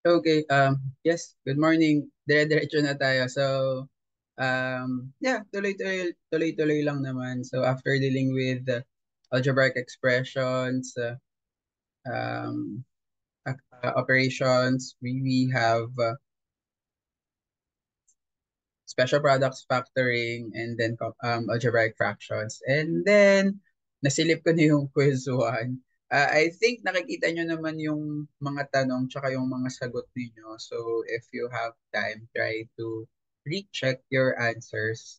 Okay, yes, good morning. Dire-diretso na tayo. So, yeah, tuloy-tuloy lang naman. So, after dealing with algebraic expressions, um, operations, we have special products, factoring, and then algebraic fractions. And then, nasilip ko na yung quiz 1. I think nakikita nyo naman yung mga tanong tsaka yung mga sagot ninyo. So, if you have time, try to recheck your answers.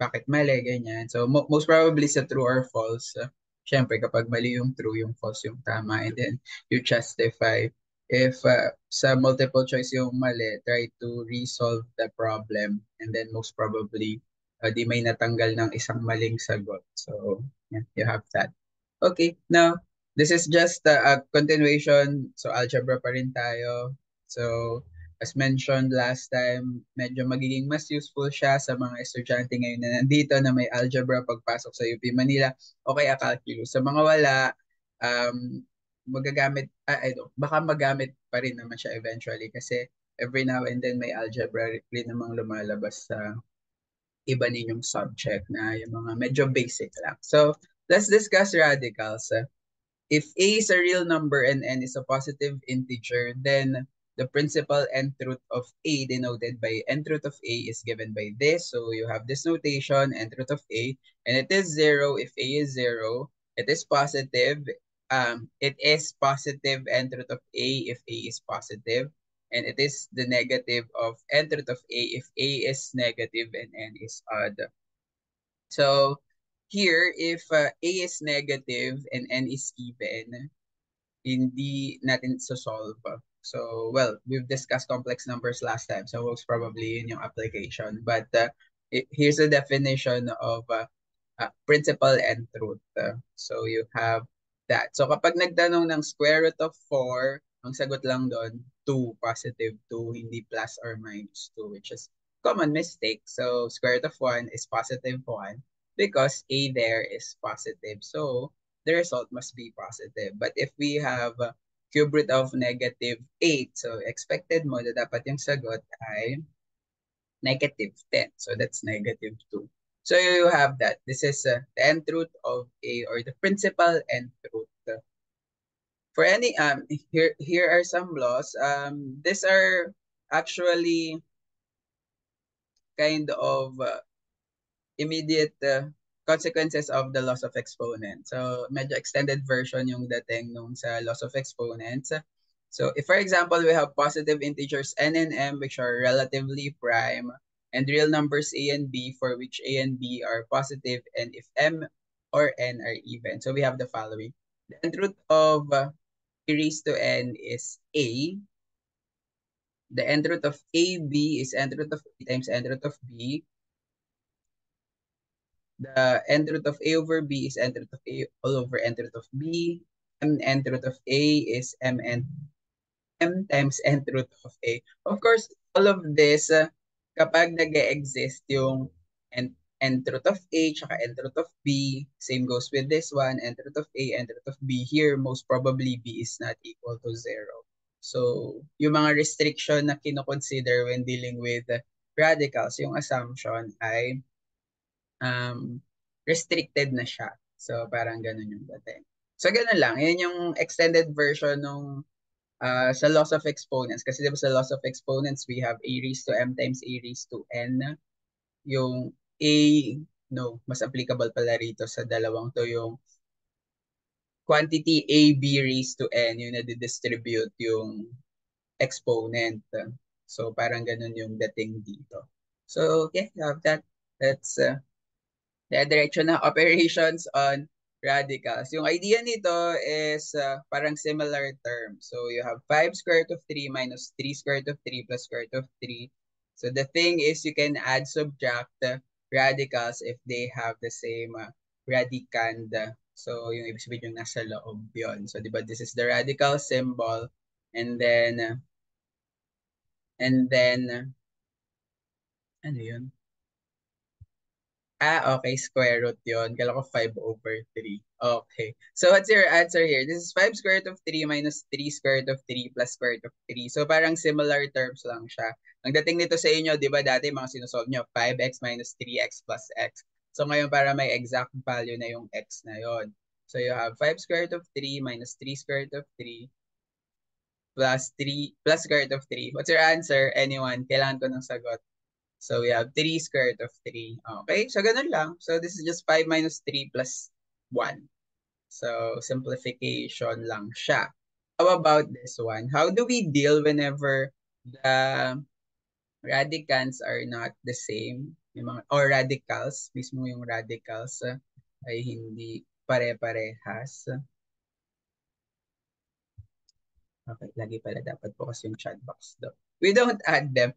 Bakit mali, ganyan. So, most probably sa true or false. Syempre, kapag mali yung true, yung false yung tama. And then, you justify. If sa multiple choice yung mali, try to resolve the problem. And then, most probably, di may natanggal ng isang maling sagot. So, yeah, you have that. Okay, now, this is just a continuation. So, algebra pa rin tayo. So, as mentioned last time, medyo magiging mas useful siya sa mga estudyante ngayon na nandito na may algebra pagpasok sa UP Manila o kaya calculus. Sa mga wala, um, magagamit, baka magamit pa rin naman siya eventually kasi every now and then may algebra rin namang lumalabas sa iba ninyong subject na yung mga medyo basic lang. So, let's discuss radicals. If A is a real number and N is a positive integer, then the principal nth root of A denoted by nth root of A is given by this. So you have this notation, nth root of A, and it is 0 if A is 0. It is positive. It is positive nth root of A if A is positive. And it is the negative of nth root of A if A is negative and N is odd. So here, if A is negative and N is even, hindi natin solve. So, well, we've discussed complex numbers last time, so most probably yun yung application. But here's a definition of principal and truth. So, you have that. So, kapag nagtanong ng square root of 4, ang sagot lang doon, 2, positive 2, hindi plus or minus 2, which is common mistake. So, square root of 1 is positive 1 because A there is positive. So, the result must be positive. But if we have cube root of negative 8, so expected mo na dapat yung sagot ay negative 10. So that's negative 2. So you have that. This is the nth root of A or the principal nth root. For any, here are some laws. These are actually kind of immediate consequences of the loss of exponent. So, medyo extended version yung dating nung sa loss of exponents. So, if for example, we have positive integers n and m which are relatively prime, and real numbers a and b for which a and b are positive, and if m or n are even. So, we have the following. The nth root of e raised to n is a. The nth root of ab is nth root of a times nth root of b. The nth root of a over b is nth root of a all over nth root of b. Nth root of a is m times nth root of a. Of course, all of this, kapag nag-exist yung nth root of a tsaka nth root of b, same goes with this one, nth root of a, nth root of b. Here, most probably b is not equal to 0. So, yung mga restriction na kinoconsider when dealing with radicals, yung assumption ay restricted na siya. So, parang ganun yung dating. So, ganun lang. Yan yung extended version nung sa loss of exponents. Kasi diba sa loss of exponents, we have a raised to m times a raised to n. Yung a, no, mas applicable pala rito sa dalawang to yung quantity a, b raised to n, yung nadidistribute yung exponent. So, parang ganun yung dating dito. So, okay, you have that. That's the direction ng operations on radicals. Yung idea nito is parang similar term. So you have 5 square root of 3 minus 3 square root of 3 plus square root of 3. So the thing is you can add, subtract radicals if they have the same radicand. So yung ibig sabihin yung nasa loob yun. So diba this is the radical symbol and then ano yun? Okay, square root yun. Kala ko 5 over 3. Okay. So what's your answer here? This is 5 square root of 3 minus 3 square root of 3 plus square root of 3. So parang similar terms lang siya. Ang dating nito sa inyo, di ba dati mga sinusolve nyo, 5x minus 3x plus x. So ngayon para may exact value na yung x na yon. So you have 5 square root of 3 minus 3 square root of 3 plus 3 plus square root of 3. What's your answer? Anyone? Kailangan ko ng sagot. So we have 3 square root of 3. Okay, so ganun lang. So this is just 5 minus 3 plus 1. So simplification lang siya. How about this one? How do we deal whenever the radicands are not the same? Yung mga, or radicals, mismo yung radicals ay hindi pare-parehas. Okay, lagi pala dapat bukas yung chat box do. We don't add them.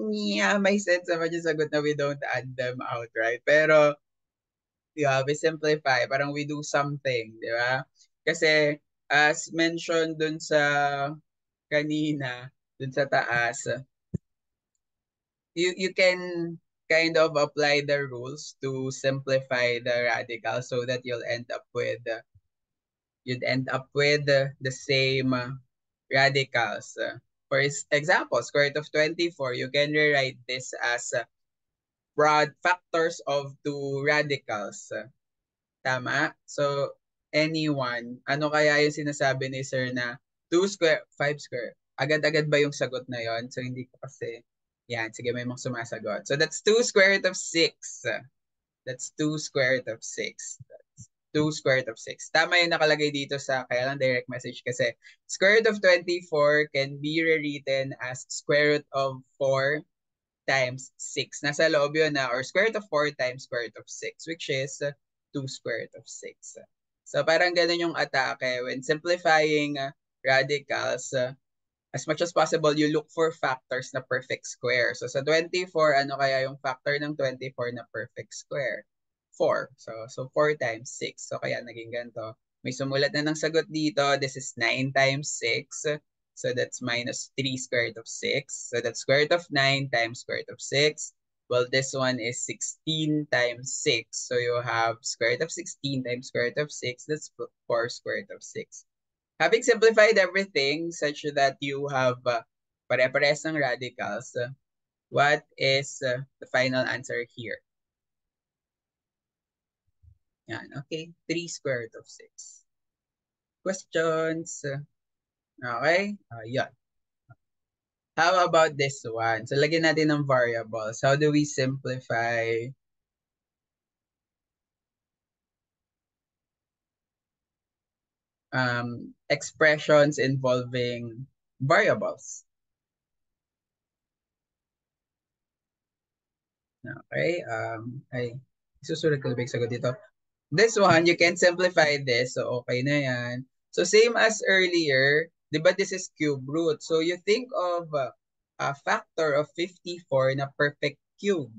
Yeah, may sense naman yung sagot na we don't add them out, right? Pero, yeah, we simplify. Parang we do something, di ba? Kasi, as mentioned dun sa kanina, dun sa taas, you can kind of apply the rules to simplify the radical so that you'd end up with the same radicals. For example, square root of 24, you can rewrite this as broad factors of two radicals. Tama? So, anyone, ano kaya yung sinasabi ni sir na 2 square, 5 square? Agad-agad ba yung sagot na yon? So, hindi ko kasi, yan, sige, may mga sumasagot. So, that's 2 square root of 6. That's 2 square root of 6. 2 square root of 6. Tama yung nakalagay dito sa, kaya lang direct message kasi, square root of 24 can be rewritten as square root of 4 times 6. Nasa loob yun na, or square root of 4 times square root of 6, which is 2 square root of 6. So parang ganun yung atake. When simplifying radicals, as much as possible, you look for factors na perfect square. So sa 24, ano kaya yung factor ng 24 na perfect square? 4. So 4 times 6. So kaya naging ganito. May sumulat na ng sagot dito. This is 9 times 6. So that's minus 3 square root of 6. So that's square root of 9 times square root of 6. Well, this one is 16 times 6. So you have square root of 16 times square root of 6. That's 4 square root of 6. Having simplified everything such that you have pare-parehas ng radicals, what is the final answer here? Yan, okay. 3 square root of 6. Questions? Okay? Yan. How about this one? So, lagyan natin ng variables. How do we simplify expressions involving variables? Okay? Ay, susunod ko ba yung sagot dito? This one, you can simplify this. So, okay na yan. So, same as earlier, di ba this is cube root? So, you think of a factor of 54 na perfect cube.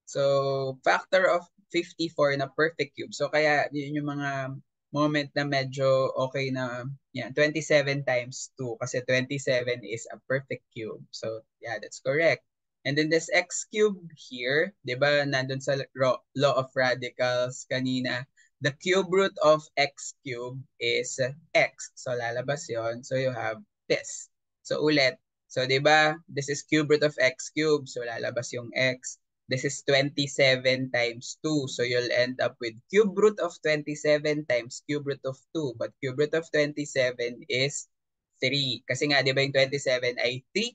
So, factor of 54 na perfect cube. So, kaya yun yung mga moment na medyo okay na, yan, 27 times 2 kasi 27 is a perfect cube. So, yeah, that's correct. And then this x cube here, di ba, nandun sa law of radicals kanina, the cube root of x cube is x. So, lalabas yon. So, you have this. So, ulit. So, di ba, this is cube root of x cube. So, lalabas yung x. This is 27 times 2. So you'll end up with cube root of 27 times cube root of 2. But cube root of 27 is 3. Kasi nga, di ba yung 27 ay 3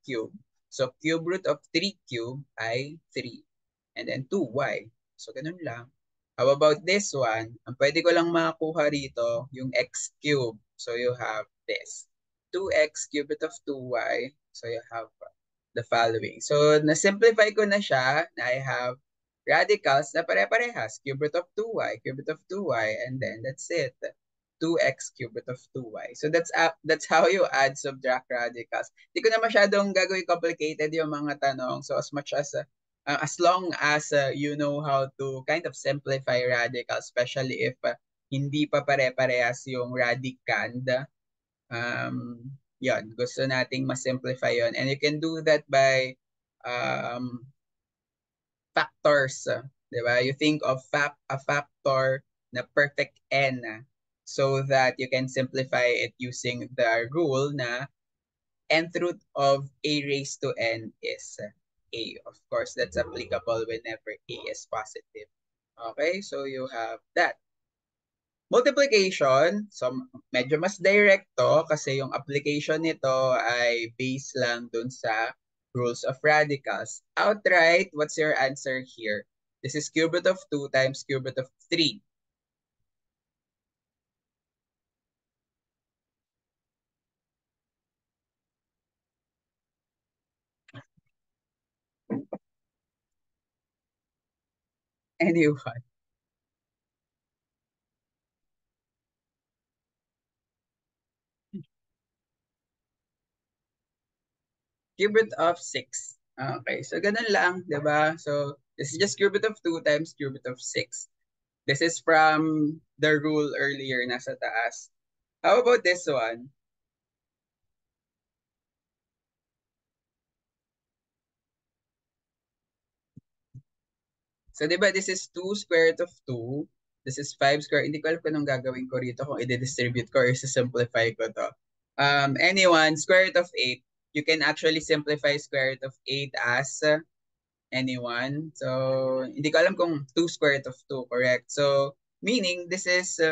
cube. So cube root of 3 cube ay 3. And then 2y. So ganun lang. How about this one? Ang pwede ko lang makakuha rito, yung x cube. So you have this. 2x cube root of 2y. So you have the following. So, na-simplify ko na siya na I have radicals na pare-parehas. Cube root of 2y, cube root of 2y, and then that's it. 2x cube root of 2y. So, that's how you add, subtract radicals. Hindi ko na masyadong gagawin complicated yung mga tanong. So, as long as you know how to kind of simplify radicals, especially if hindi pa pare-parehas yung radicand, yun, gusto nating ma-simplify yun. And you can do that by factors. Diba? You think of a factor na perfect n so that you can simplify it using the rule na nth root of a raised to n is a. Of course, that's applicable whenever a is positive. Okay, so you have that. Multiplication, so medyo mas direct to kasi yung application nito ay based lang dun sa rules of radicals. Outright, what's your answer here? This is cube root of 2 times cube root of 3. Anyone? Cube root of 6. Okay, so ganun lang, di ba? So, this is just cube root of 2 times cube root of 6. This is from the rule earlier nasa taas. How about this one? So, di ba, this is 2 square root of 2. This is 5 square. Hindi ko alam kung anong gagawin ko rito, kung i-distribute ko or simplify ko to. Anyone, square root of 8. You can actually simplify square root of 8 as anyone. So, hindi ko alam kung 2 square root of 2, correct? So, meaning this is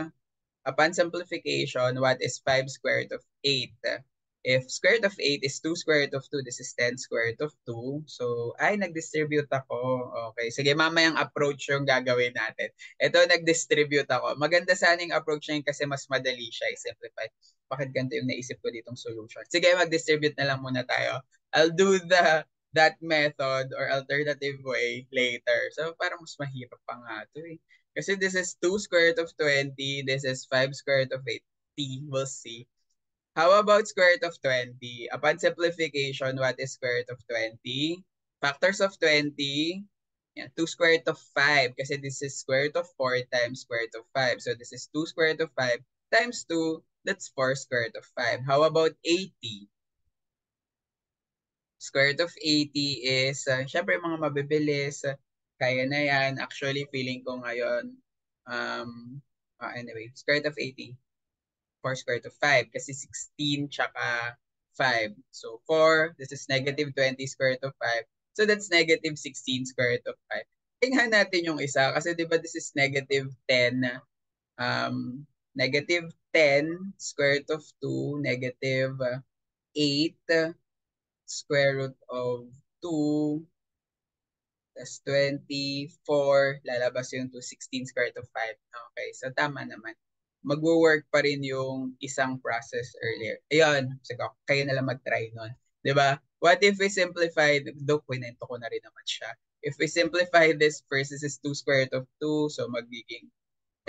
upon simplification, what is 5 square root of 8? If square root of 8 is 2 square root of 2, this is 10 square root of 2. So, ay, nag-distribute ako. Okay. Sige, mamayang approach yung gagawin natin. Ito, nag-distribute ako. Maganda sana yung approach na yun kasi mas madali siya i-simplify. Bakit ganito yung naisip ko ditong solution? Sige, mag-distribute na lang muna tayo. I'll do that method or alternative way later. So, parang mas mahirap pa nga ito eh. Kasi this is 2 square root of 20. This is 5 square root of 80. We'll see. How about square root of 20? Upon simplification, what is square root of 20? Factors of 20, yeah, 2 square root of 5 kasi this is square root of 4 times square root of 5. So this is 2 square root of 5 times 2, that's 4 square root of 5. How about 80? Square root of 80 is, syempre mga mabibilis, kaya na yan. Actually, feeling ko ngayon, anyway, square root of 80. 4 square root of 5 kasi 16 tsaka 5. So 4, this is negative 20 square root of 5. So that's negative 16 square root of 5. Tingnan natin yung isa kasi di ba this is negative 10. Negative 10 square root of 2, negative 8 square root of 2, tas 24, lalabas yung 216 square root of 5. Okay, so tama naman. Magwo-work pa rin yung isang process earlier. Ayun, sige, kayo na lang mag-try nun. 'Di ba? What if we simplify, do kwento ko na rin naman siya. If we simplify this first, this is 2 square root of 2, so magiging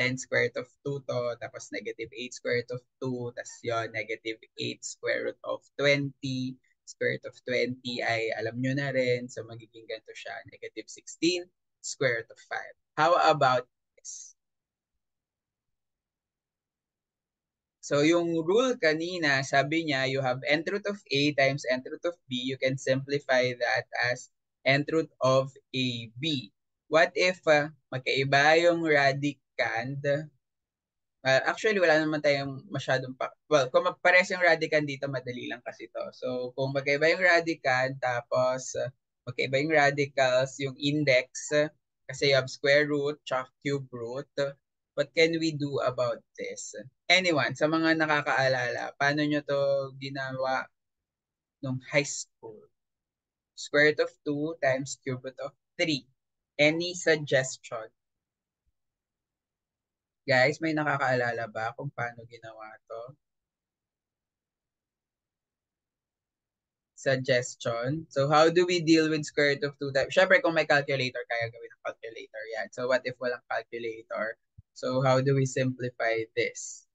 10 square root of 2 to, tapos negative 8 square root of 2, tapos yun, negative 8 square root of 20, square root of 20 ay alam nyo na rin, so magiging ganito siya, negative 16 square root of 5. How about this? So yung rule kanina, sabi niya, you have nth root of A times nth root of B. You can simplify that as nth root of AB. What if magkaiba yung radicand? Actually, wala naman tayong masyadong well, kung pares yung radicand dito, madali lang kasi to. So kung magkaiba yung radicand, tapos magkaiba yung radicals, yung index, kasi you have square root, tsaka cube root. What can we do about this? Anyone, sa mga nakakaalala, paano nyo to ginawa nung high school? Square root of 2 times cube root of 3. Any suggestion? Guys, may nakakaalala ba kung paano ginawa to? Suggestion. So, how do we deal with square root of 2 times? Syempre, kung may calculator, kaya gawin ng calculator yan. So, what if walang calculator? So, how do we simplify this?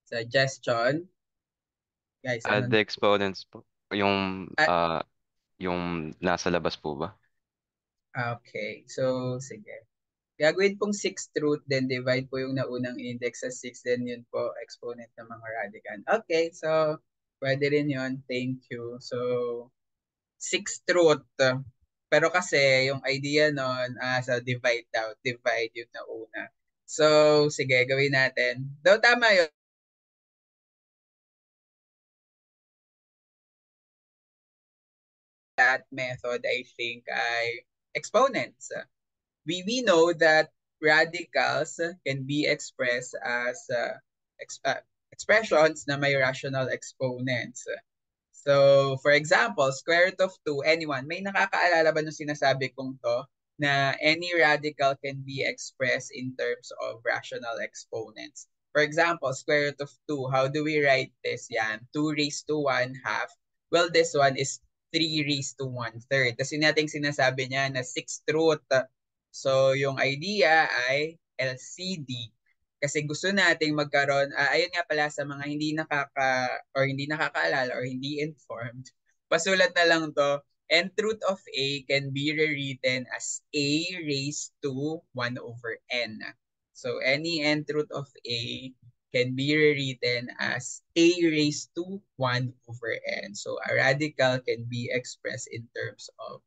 Suggestion. Guys, ano? The exponents po. Yung, Ah, yung nasa labas po ba? okay. So, sige. Gagawin pong 6th root, then divide po yung naunang index sa 6, then yun po, exponent ng mga radicand. Okay, so, pwede rin yun. Thank you. So, 6th root. Pero kasi yung idea nun, sa divide daw, divide yung nauna. So, sige, gawin natin. Though tama yun, that method I think ay exponents. We know that radicals can be expressed as expressions na may rational exponents. So, for example, square root of 2, anyone, may nakakaalala ba nung sinasabi kong to na any radical can be expressed in terms of rational exponents? For example, square root of 2, how do we write this? Yan, 2 raised to 1 half. Well, this one is 3 raised to 1/3. Kasi nating sinasabi niya na 6th root. So, yung idea ay LCD. Kasi gusto nating magkaroon, ayun nga pala sa mga hindi nakakaalala or hindi informed, pasulat na lang to, nth root of A can be rewritten as A raised to 1 over N. So any nth root of A can be rewritten as A raised to 1 over N. So a radical can be expressed in terms of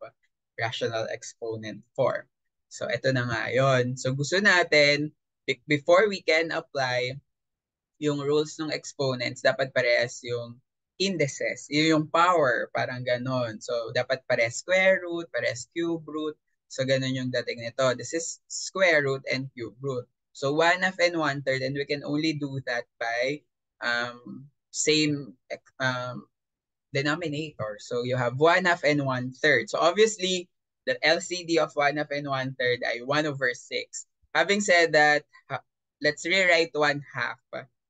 rational exponent form. So ito na nga yun. So gusto natin, before we can apply yung rules ng exponents, dapat parehas yung indices. Yung power, parang ganon. So, dapat parehas square root, parehas cube root. So, ganon yung dating nito. This is square root and cube root. So, 1/2 and 1/3, and we can only do that by same denominator. So, you have 1/2 and 1/3. So, obviously, the LCD of 1/2 and 1/3 ay 1 over 6. Having said that, let's rewrite 1/2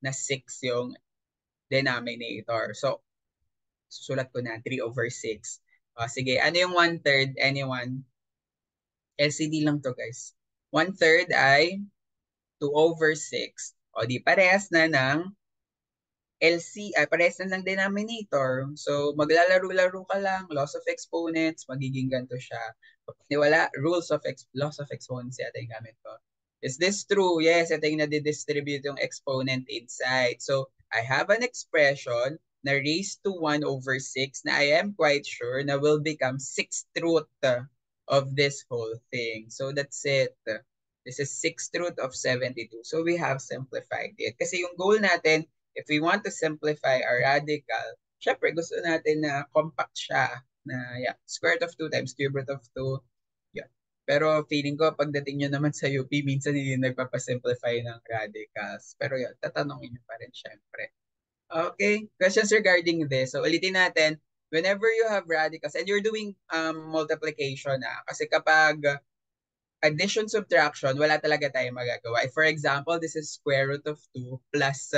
na 6 yung denominator. So, susulat ko na 3 over 6. Sige, ano yung 1/3? Anyone? LCD lang to, guys. 1/3 ay 2 over 6. O di parehas na ng parehas na ng denominator. So, maglalaro-laro ka lang, laws of exponents, magiging ganito siya. Wala, laws of exponents yata yung gamit ko. Is this true? Yes, ito yung nadidistribute yung exponent inside. So, I have an expression na raised to 1 over 6 na I am quite sure na will become 6th root of this whole thing. So, that's it. This is 6th root of 72. So, we have simplified it. Kasi yung goal natin, if we want to simplify our radical, syempre gusto natin na compact siya. Na yeah, square root of 2 times cube root of 2. Yeah. Pero feeling ko pagdating nyo naman sa UP, minsan hindi nagpapasimplify ng radicals. Pero yun, tatanungin nyo pa rin syempre. Okay, questions regarding this. So ulitin natin, whenever you have radicals and you're doing multiplication, kasi kapag addition, subtraction, wala talaga tayong magagawa. For example, this is square root of 2 plus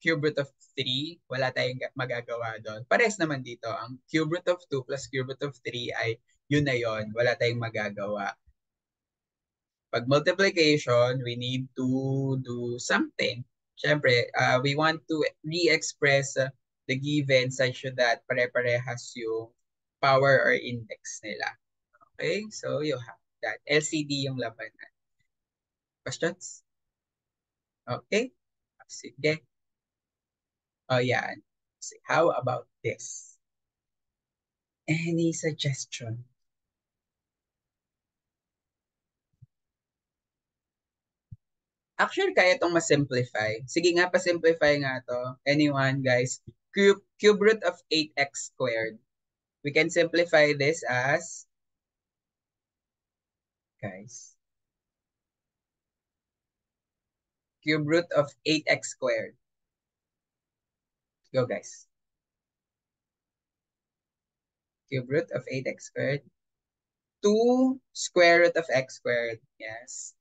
cube root of 3. Wala tayong magagawa doon. Pares naman dito. Ang cube root of 2 plus cube root of 3 ay yun na yun. Wala tayong magagawa. Pag multiplication, we need to do something. Siyempre, we want to re-express the given such that pare-parehas yung power or index nila. Okay, so you have that. LCD yung labanan. Questions? Okay. Sige. O yan. How about this? Any suggestion? Actually, kaya itong ma-simplify. Sige nga, pa-simplify nga to. Anyone, guys? Cube root of 8x squared. We can simplify this as, guys, cube root of 8x squared. Go, guys. Cube root of 8x squared. 2 square root of x squared. Yes.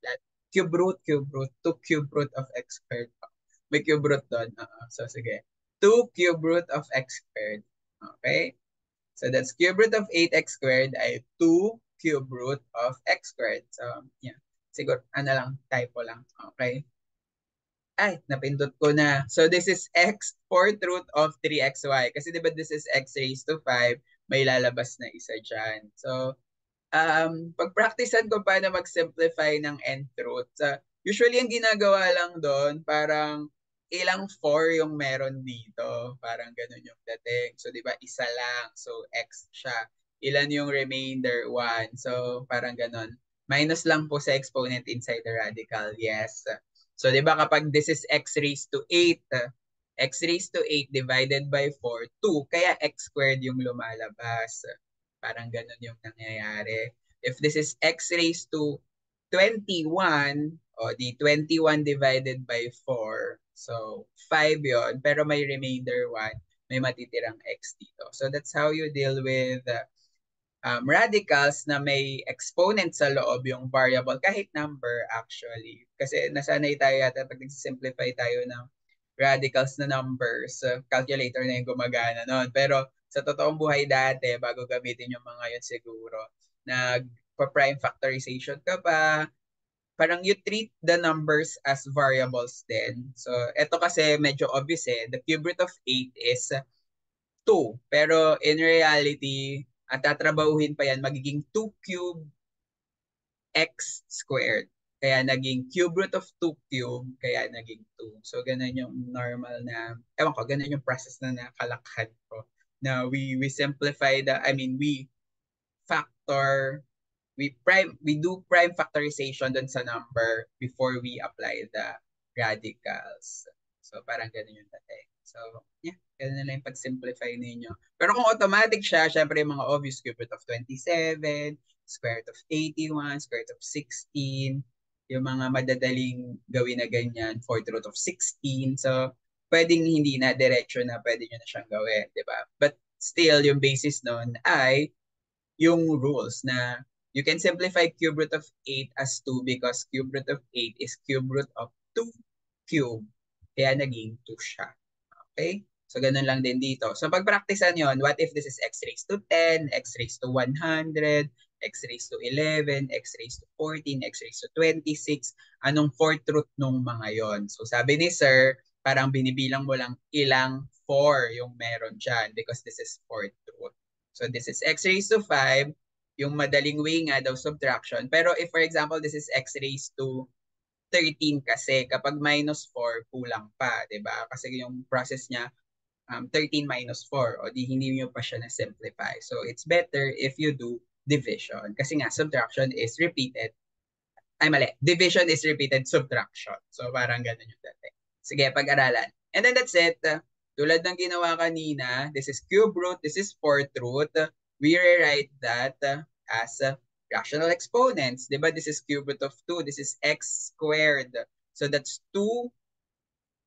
That cube root, 2 cube root of x squared. May cube root doon. So, sige. 2 cube root of x squared. Okay? So, that's cube root of 8x squared ay 2 cube root of x squared. So, yeah. Siguro, lang, typo lang. Okay? Ay, napindot ko na. So, this is x, 4th root of 3xy. Kasi diba this is x raised to 5, may lalabas na isa dyan. So, pag-practicean ko paano mag-simplify ng nth root. Usually, ang ginagawa lang doon, parang ilang 4 yung meron dito. Parang ganun yung dating. So, di ba, isa lang. So, x siya. ilan yung remainder? 1. So, parang ganon. Minus lang po sa exponent inside the radical. Yes. So, di ba kapag this is x raised to 8, x raised to 8 divided by 4, 2. Kaya x squared yung lumalabas. Parang ganon yung nangyayari. If this is x raised to 21, o di 21 divided by 4. So, 5 yon. Pero may remainder 1. May matitirang x dito. So, that's how you deal with radicals na may exponent sa loob yung variable, kahit number actually. Kasi nasanay tayo yata pag nag-simplify tayo ng radicals na numbers, calculator na yung gumagana noon. Pero sa totoong buhay dati, bago gamitin yung mga yun siguro, nag-prime factorization ka pa, parang you treat the numbers as variables din. So, ito kasi medyo obvious eh. The cube root of 8 is 2. Pero in reality, at tatrabahuhin pa yan, magiging 2 cube x squared. Kaya naging cube root of 2 cube, kaya naging 2. So, ganun yung normal na, ewan ko, ganun yung process na nakalakhan ko. Na we simplify we factor, we do prime factorization dun sa number before we apply the radicals. So, parang ganun yung dating. So, yeah, ganun na lang yung pag-simplify ninyo. Pero kung automatic siya, syempre yung mga obvious, cube root of 27, square root of 81, square root of 16, yung mga madadaling gawin na ganyan, fourth root of 16. So, pwedeng hindi na diretso na pwede nyo na siyang gawin, di ba? But still, yung basis nun ay yung rules na you can simplify cube root of 8 as 2 because cube root of 8 is cube root of 2 cube. Kaya naging 2 siya. Okay? So, ganun lang din dito. So, pag-practicean yon, what if this is x raised to 10, x raised to 100, x raised to 11, x raised to 14, x raised to 26? Anong fourth root nung mga yon? So, sabi ni sir, parang binibilang mo lang ilang 4 yung meron dyan because this is fourth root. So, this is x raised to 5, yung madaling way nga daw subtraction. Pero if for example, this is x raised to 13 kasi kapag minus 4, kulang pa, di ba? Kasi yung process niya, 13 minus 4, o di hindi nyo pa siya na-simplify. So, it's better if you do division. Kasi nga, subtraction is repeated. Ay, mali. Division is repeated subtraction. So, parang ganun yung dating. Sige, pag-aralan. And then that's it. Tulad ng ginawa kanina, this is cube root, this is fourth root. We rewrite that as rational exponents. Diba? This is cube root of 2. This is x squared. So that's 2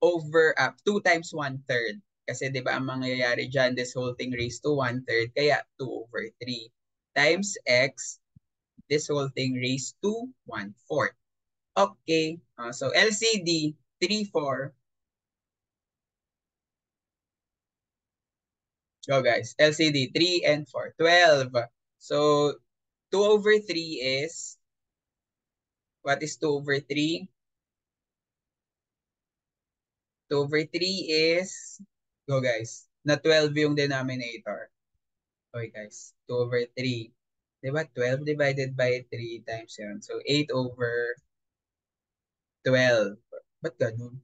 over 2 times 1/3. Kasi 'di ba ang mangyayari diyan, this whole thing raised to 1/3, kaya 2 over 3 times x, this whole thing raised to 1/4. Okay, so LCD 3, 4. Go guys, LCD 3 and 4, 12. So 2 over 3 is, what is 2 over 3? 2 over 3 is, go guys, na 12 yung denominator. Okay guys, 2 over 3. Diba? 12 divided by 3 times yun. So, 8 over 12. Ba't ganun?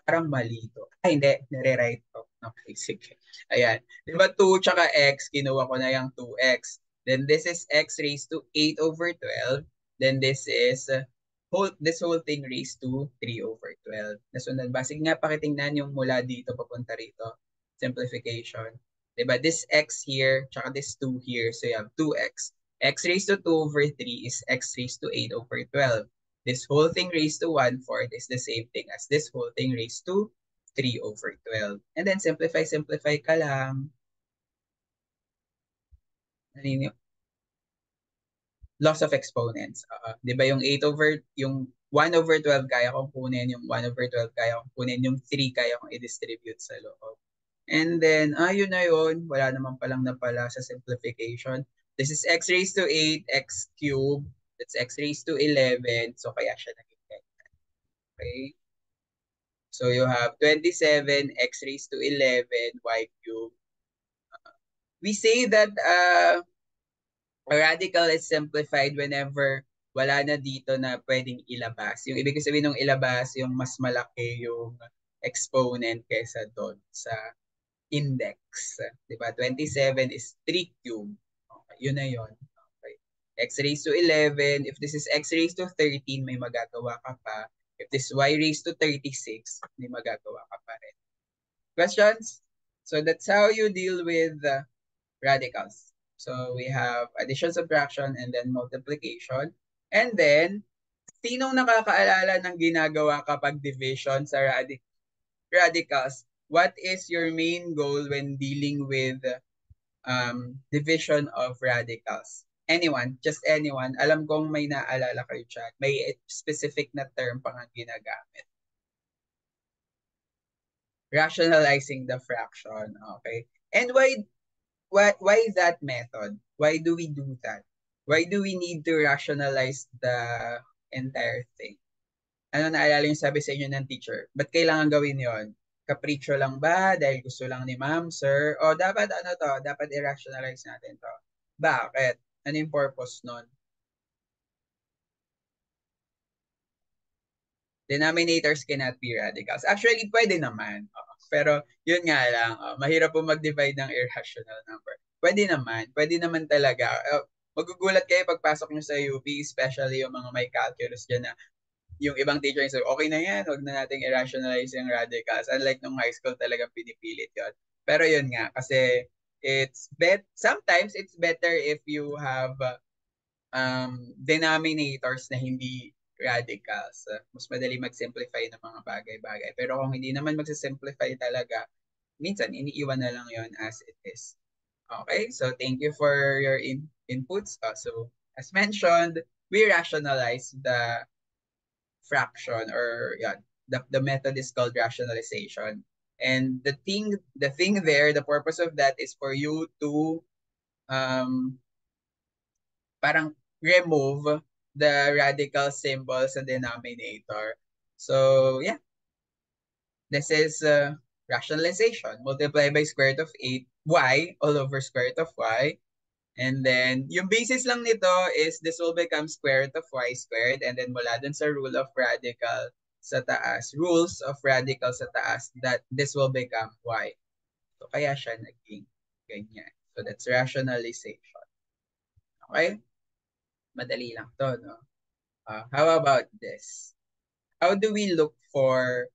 Parang mali to. Ay, hindi. Nire-write ko. Okay, sige. Ayan. Diba 2 tsaka x, kinuha ko na yung 2x. Then this is x raised to 8 over 12. Then this is this whole thing raised to 3 over 12. Nasunod ba? Sige nga, pakitingnan yung mula dito papunta rito. Simplification. Diba? This x here, tsaka this 2 here. So you have 2x. X raised to 2 over 3 is x raised to 8 over 12. This whole thing raised to 1/4 is the same thing as this whole thing raised to 3 over 12. And then simplify ka lang. Loss of exponents. Di ba yung 8 over, yung 1 over 12 kaya kong kunin, yung 1 over 12 kaya kong kunin, yung 3 kaya kong i-distribute sa loob. And then, yun na yun. Wala naman palang napala sa simplification. This is x raised to 8, x cubed. That's x raised to 11. So, kaya siya naging ganyan. Okay? So, you have 27, x raised to 11, y cubed. We say that a radical is simplified whenever wala na dito na pwedeng ilabas. Yung ibig sabihin ng ilabas, yung mas malaki yung exponent kaysa doon sa index. Diba? 27 is 3 cube. Okay, yun na yun. Okay. X raised to 11. If this is x raised to 13, may magagawa ka pa. If this is y raised to 36, may magagawa ka pa rin. Questions? So that's how you deal with radicals. So we have addition, subtraction, and then multiplication. And then, sinong nakakaalala ng ginagawa kapag division sa radicals? What is your main goal when dealing with division of radicals? Anyone, just anyone. Alam kong may naalala kayo chat. May specific na term pang ang ginagamit. Rationalizing the fraction. Okay. And why that method? Why do we do that? Why do we need to rationalize the entire thing? Ano naalala yung sabi sa inyo ng teacher? Ba't kailangan gawin yon? Capriccio lang ba? Dahil gusto lang ni ma'am, sir? O dapat ano to? Dapat i-rationalize natin to. Bakit? Ano yung purpose nun? Denominators cannot be radicals. Actually, pwede naman. Pero yun nga lang, mahirap po mag-divide ng irrational number. Pwede naman talaga. Magugulat kayo pagpasok nyo sa UP, especially yung mga may calculus dyan na yung ibang teacher yung sabi, okay na yan, huwag na nating i-rationalize yung radicals. Unlike nung high school talagang pinipilit yun. Pero yun nga, kasi sometimes it's better if you have denominators na hindi radicals. Mas madali mag-simplify ng mga bagay-bagay. Pero kung hindi naman mag-simplify talaga, minsan iniiwan na lang yon as it is. Okay, so thank you for your inputs. So as mentioned, we rationalize the fraction, or yeah, the method is called rationalization. And the thing there, the purpose of that is for you to um, parang remove the radical symbol sa denominator. So yeah, this is rationalization. Multiply by square root of 8y all over square root of y. And then, yung basis lang nito is this will become square root of y squared. And then mula dun sa rule of radical sa taas, rules of radical sa taas, that this will become y. So kaya siya naging ganyan. So that's rationalization. Okay? Madali lang to, no? How about this? How do we look for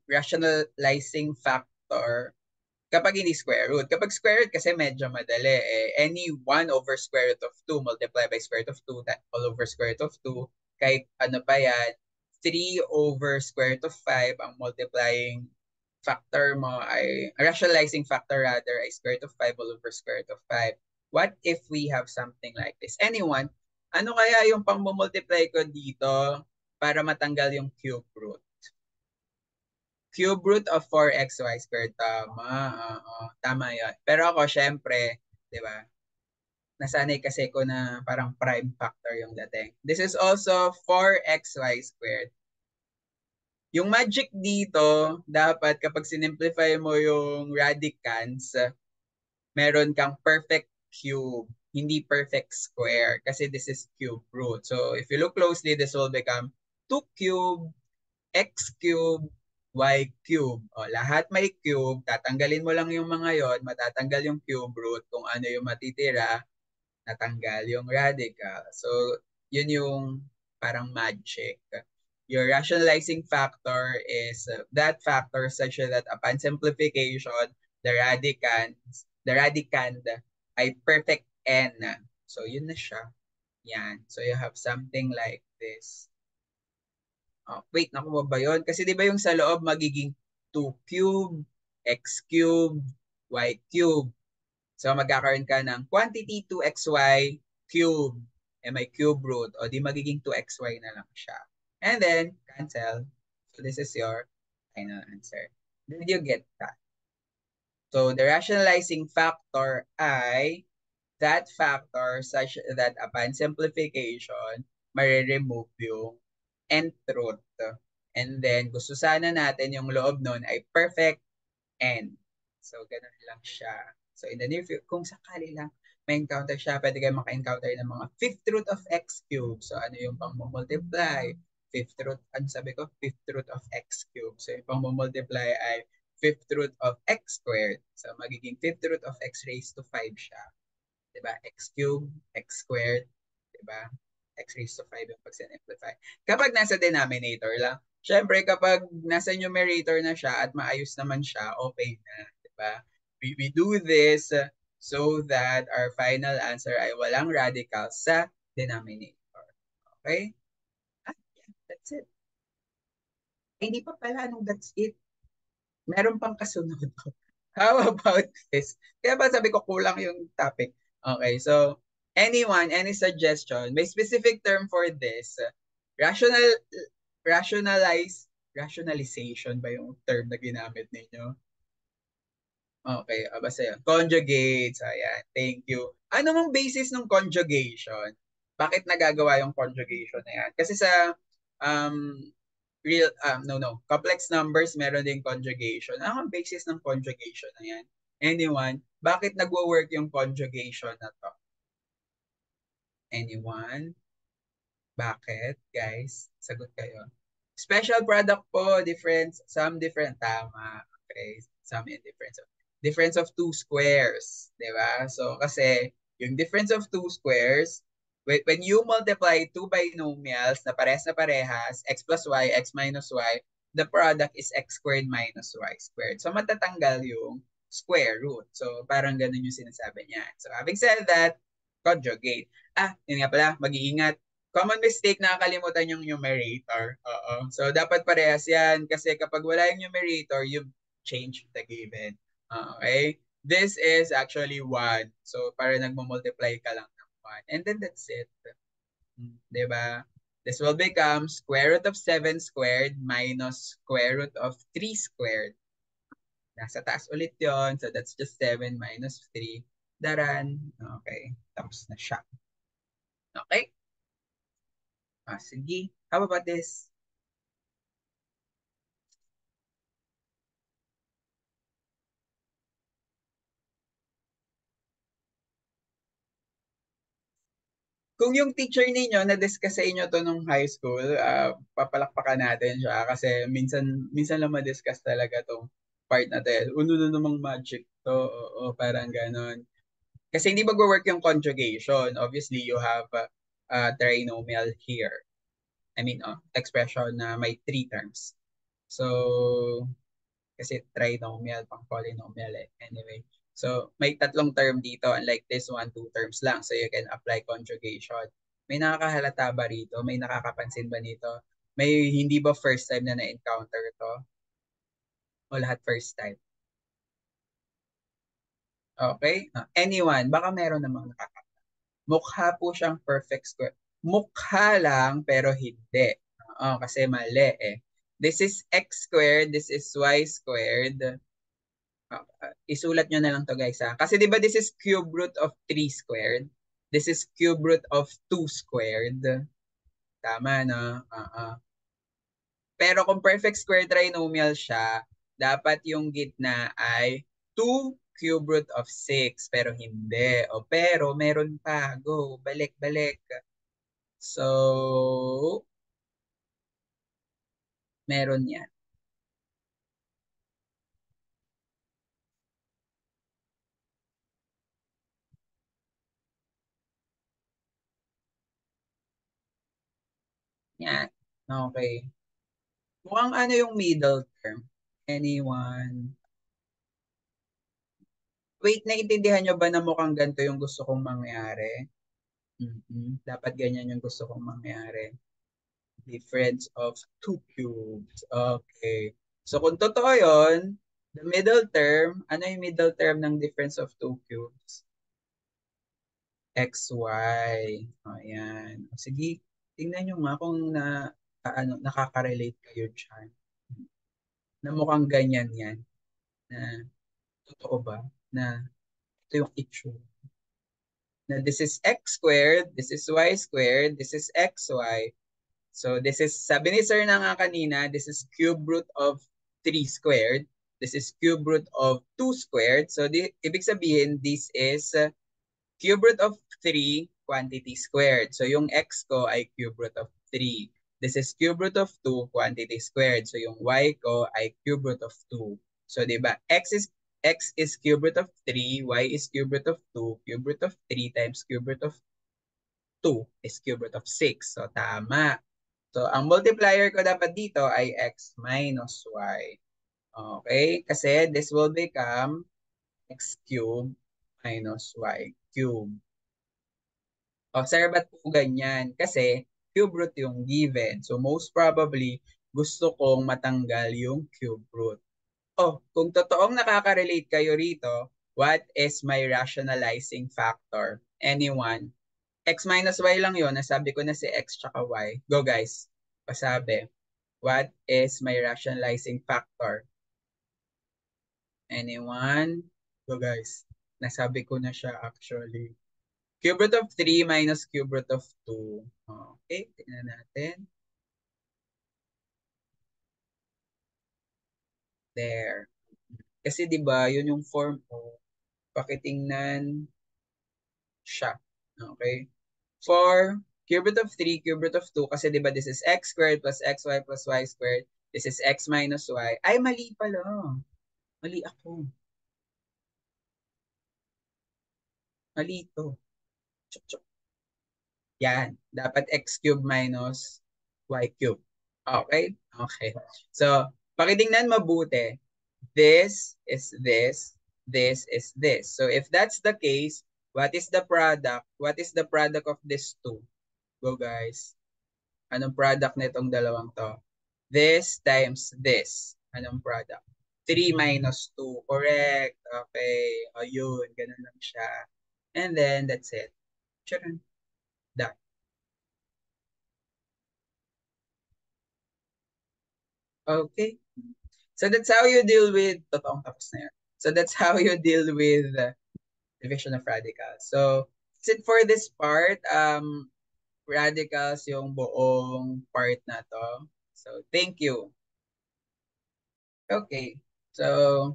rationalizing factor kapag hindi square root? Kapag square root kasi medyo madali. Any 1 over square root of 2 multiplied by square root of 2, that all over square root of 2, kahit ano pa yan, 3 over square root of 5, ang multiplying factor mo ay, rationalizing factor rather, ay square root of 5 all over square root of 5. What if we have something like this? Anyone, ano kaya yung pang-multiply ko dito para matanggal yung cube root? Cube root of 4xy squared. Tama. Tama yun. Pero ako, syempre, di ba, nasanay kasi ko na parang prime factor yung dating. This is also 4xy squared. Yung magic dito, dapat kapag sinimplify mo yung radicands, meron kang perfect cube, hindi perfect square. Kasi this is cube root. So if you look closely, this will become 2 cube x cube, y cube. O, lahat may cube. Tatanggalin mo lang yung mga yon, matatanggal yung cube root. Kung ano yung matitira, natanggal yung radical. So, yun yung parang magic. Your rationalizing factor is that factor such that upon simplification, the radicand ay perfect n. So, yun na siya. Yan. So, you have something like this. Wait, nakuha ba yun? Kasi di ba yung sa loob magiging 2 cube, x cube, y cube. So magkakaroon ka ng quantity 2xy cube. May cube root. O di magiging 2xy na lang siya. And then, cancel. So this is your final answer. Did you get that? So the rationalizing factor ay that factor such that upon simplification, mariremove yung nth root. And then, gusto sana natin yung loob nun ay perfect n. So, ganun lang siya. So, in the near future, kung sakali lang may encounter siya, pwede kayo maka-encounter ng mga fifth root of x cube. So, ano yung pang-multiply? Fifth root, ano sabi ko? Fifth root of x cube. So, yung pang-multiply ay fifth root of x squared. So magiging fifth root of x raised to 5 siya. Diba? X cubed, x squared, diba? X raised to 5 yung pag-simplify. Kapag nasa denominator lang, syempre kapag nasa numerator na siya at maayos naman siya, okay na, diba? We do this so that our final answer ay walang radical sa denominator. Okay? Ah, yeah, that's it. Hindi pa pala, anong that's it? Meron pang kasunod. How about this? Kaya ba sabi ko kulang yung topic? Okay, so anyone, any suggestion? May specific term for this? Rationalization ba yung term na ginamit ninyo? Okay, basta yun. Conjugates, ayan. Thank you. Ano mong basis ng conjugation? Bakit nagagawa yung conjugation na yan? Kasi sa um, complex numbers, meron din conjugation. Ano ang basis ng conjugation na yan? Anyone? Bakit nagwo-work yung conjugation na to? Anyone? Bakit, guys? Sagot kayo. Special product po, some different, tama. Okay, some indifference. Difference of two squares, di ba? So, kasi, yung difference of two squares, when you multiply two binomials na parehas, x plus y, x minus y, the product is x squared minus y squared. So, matatanggal yung square root. So, parang ganun yung sinasabi niya. So, having said that, conjugate. Yun nga pala, mag-iingat. Common mistake, nakakalimutan yung numerator. Oo. So, dapat parehas yan kasi kapag wala yung numerator, you change the given. Okay? This is actually 1. So, para nagmo-multiply ka lang ng 1. And then that's it. Diba? This will become square root of 7 squared minus square root of 3 squared. Nasa taas ulit yon. So, that's just 7 minus 3. Daran. Okay. Tapos na siya. Okay? Sige. How about this? Kung yung teacher ninyo na-discuss sa inyo to nung high school, papalakpakan natin siya kasi minsan lang ma-discuss talaga tong part na to. Uno na namang magic to. Oo, parang ganon. Kasi hindi mag-work yung conjugation. Obviously, you have a trinomial here. I mean, expression na may three terms. So, kasi trinomial, pang polynomial eh. Anyway. So, may tatlong term dito. Unlike this one, two terms lang. So, you can apply conjugation. May nakakahalata ba rito? May nakakapansin ba nito? May hindi ba first time na na-encounter to? O lahat first time? Okay? Anyone? Baka meron namang nakakapansin. Mukha po siyang perfect square. Mukha lang, pero hindi. Kasi mali eh. This is x squared, this is y squared. Isulat nyo na lang to guys ha. Kasi di ba this is cube root of 3 squared? This is cube root of 2 squared. Tama no? Pero kung perfect square trinomial siya, dapat yung gitna ay 2 cube root of 6. Pero hindi. Pero meron pa. Go. Balik, balik. So, meron yan. Yan. Okay. Mukhang ano yung middle term? Anyone? Wait, naiintindihan nyo ba na mukhang ganito yung gusto kong mangyari? Dapat ganyan yung gusto kong mangyari. Difference of two cubes. Okay. So kung totoo yun, the middle term, ano yung middle term ng difference of two cubes? XY. Ayan. Sige, tingnan nyo nga kung nakaka-relate kayo dyan. Na mukhang ganyan yan. Na totoo ba? Na ito yung issue. Na this is x squared, this is y squared, this is xy. So this is, sabi ni sir na nga kanina, this is cube root of 3 squared. This is cube root of 2 squared. So ibig sabihin, this is cube root of 3 quantity squared. So yung x ko ay cube root of 3. This is cube root of 2 quantity squared. So yung y ko ay cube root of 2. So, di ba, x is cube root of 3, y is cube root of 2, cube root of 3 times cube root of 2 is cube root of 6. So, tama. So, ang multiplier ko dapat dito ay x minus y. Okay? Kasi this will become x cube minus y cube. O, sir, ba't po ganyan? Kasi cube root yung given. So, most probably, gusto kong matanggal yung cube root. Oh, kung totoong nakaka-relate kayo rito, what is my rationalizing factor? Anyone? X minus y lang yun. Nasabi ko na si x tsaka y. Go guys. Pasabi. What is my rationalizing factor? Anyone? Go guys. Nasabi ko na siya actually. Cube root of 3 minus cube root of 2. Okay, tingnan natin. There. Kasi 'di ba, yun yung form ko. Pakitingnan siya. Okay? For cube root of 3, cube root of 2, kasi 'di ba this is x squared plus xy plus y squared. This is x minus y. Ay, mali pala. Mali ako. Mali ito. Chuk, chuk. Yan. Dapat x cube minus y cube. Okay? Okay. So, pakitingnan mabuti. This is this. This is this. So, if that's the case, what is the product? What is the product of these two? Go guys. Anong product nitong dalawang to? This times this. Anong product? 3 minus 2. Correct. Okay. O yun. Ganun lang siya. And then, that's it. Charan. Done. Okay. So that's how you deal with, totoong tapos na yan. So that's how you deal with division of radicals. So that's it for this part. Radicals yung buong part na to. So thank you. Okay. So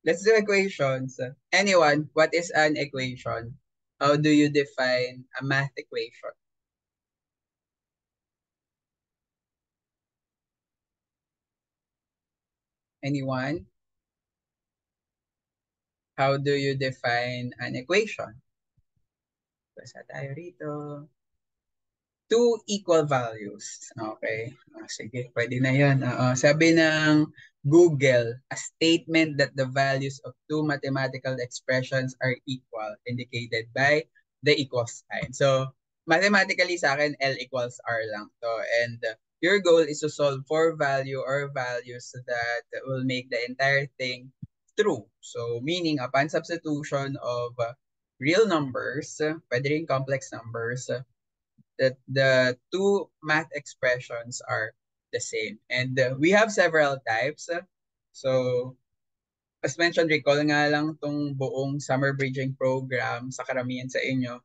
let's do equations. Anyone, what is an equation? How do you define a math equation? Anyone? How do you define an equation? Basta tayo rito. Two equal values. Okay. Sige, pwede na yun. Sabi ng Google, a statement that the values of two mathematical expressions are equal, indicated by the equal sign. So, mathematically sa akin, L equals R lang to. And your goal is to solve for value or values that will make the entire thing true. So, meaning upon substitution of real numbers, pwede rin complex numbers, that the two math expressions are the same. And we have several types. So, as mentioned, recall nga lang tong buong summer bridging program sa karamihan sa inyo.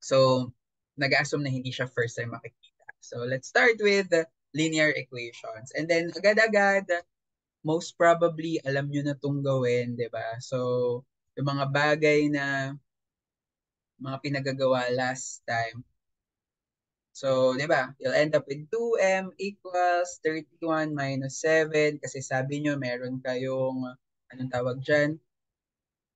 So, nag-assume na hindi siya first time makikita. So, let's start with linear equations. And then, agad-agad, most probably, alam nyo na itong gawin, di ba? So, yung mga bagay na mga pinagagawa last time, so, di ba? You'll end up with 2m equals 31 minus 7 kasi sabi nyo meron kayong, anong tawag dyan?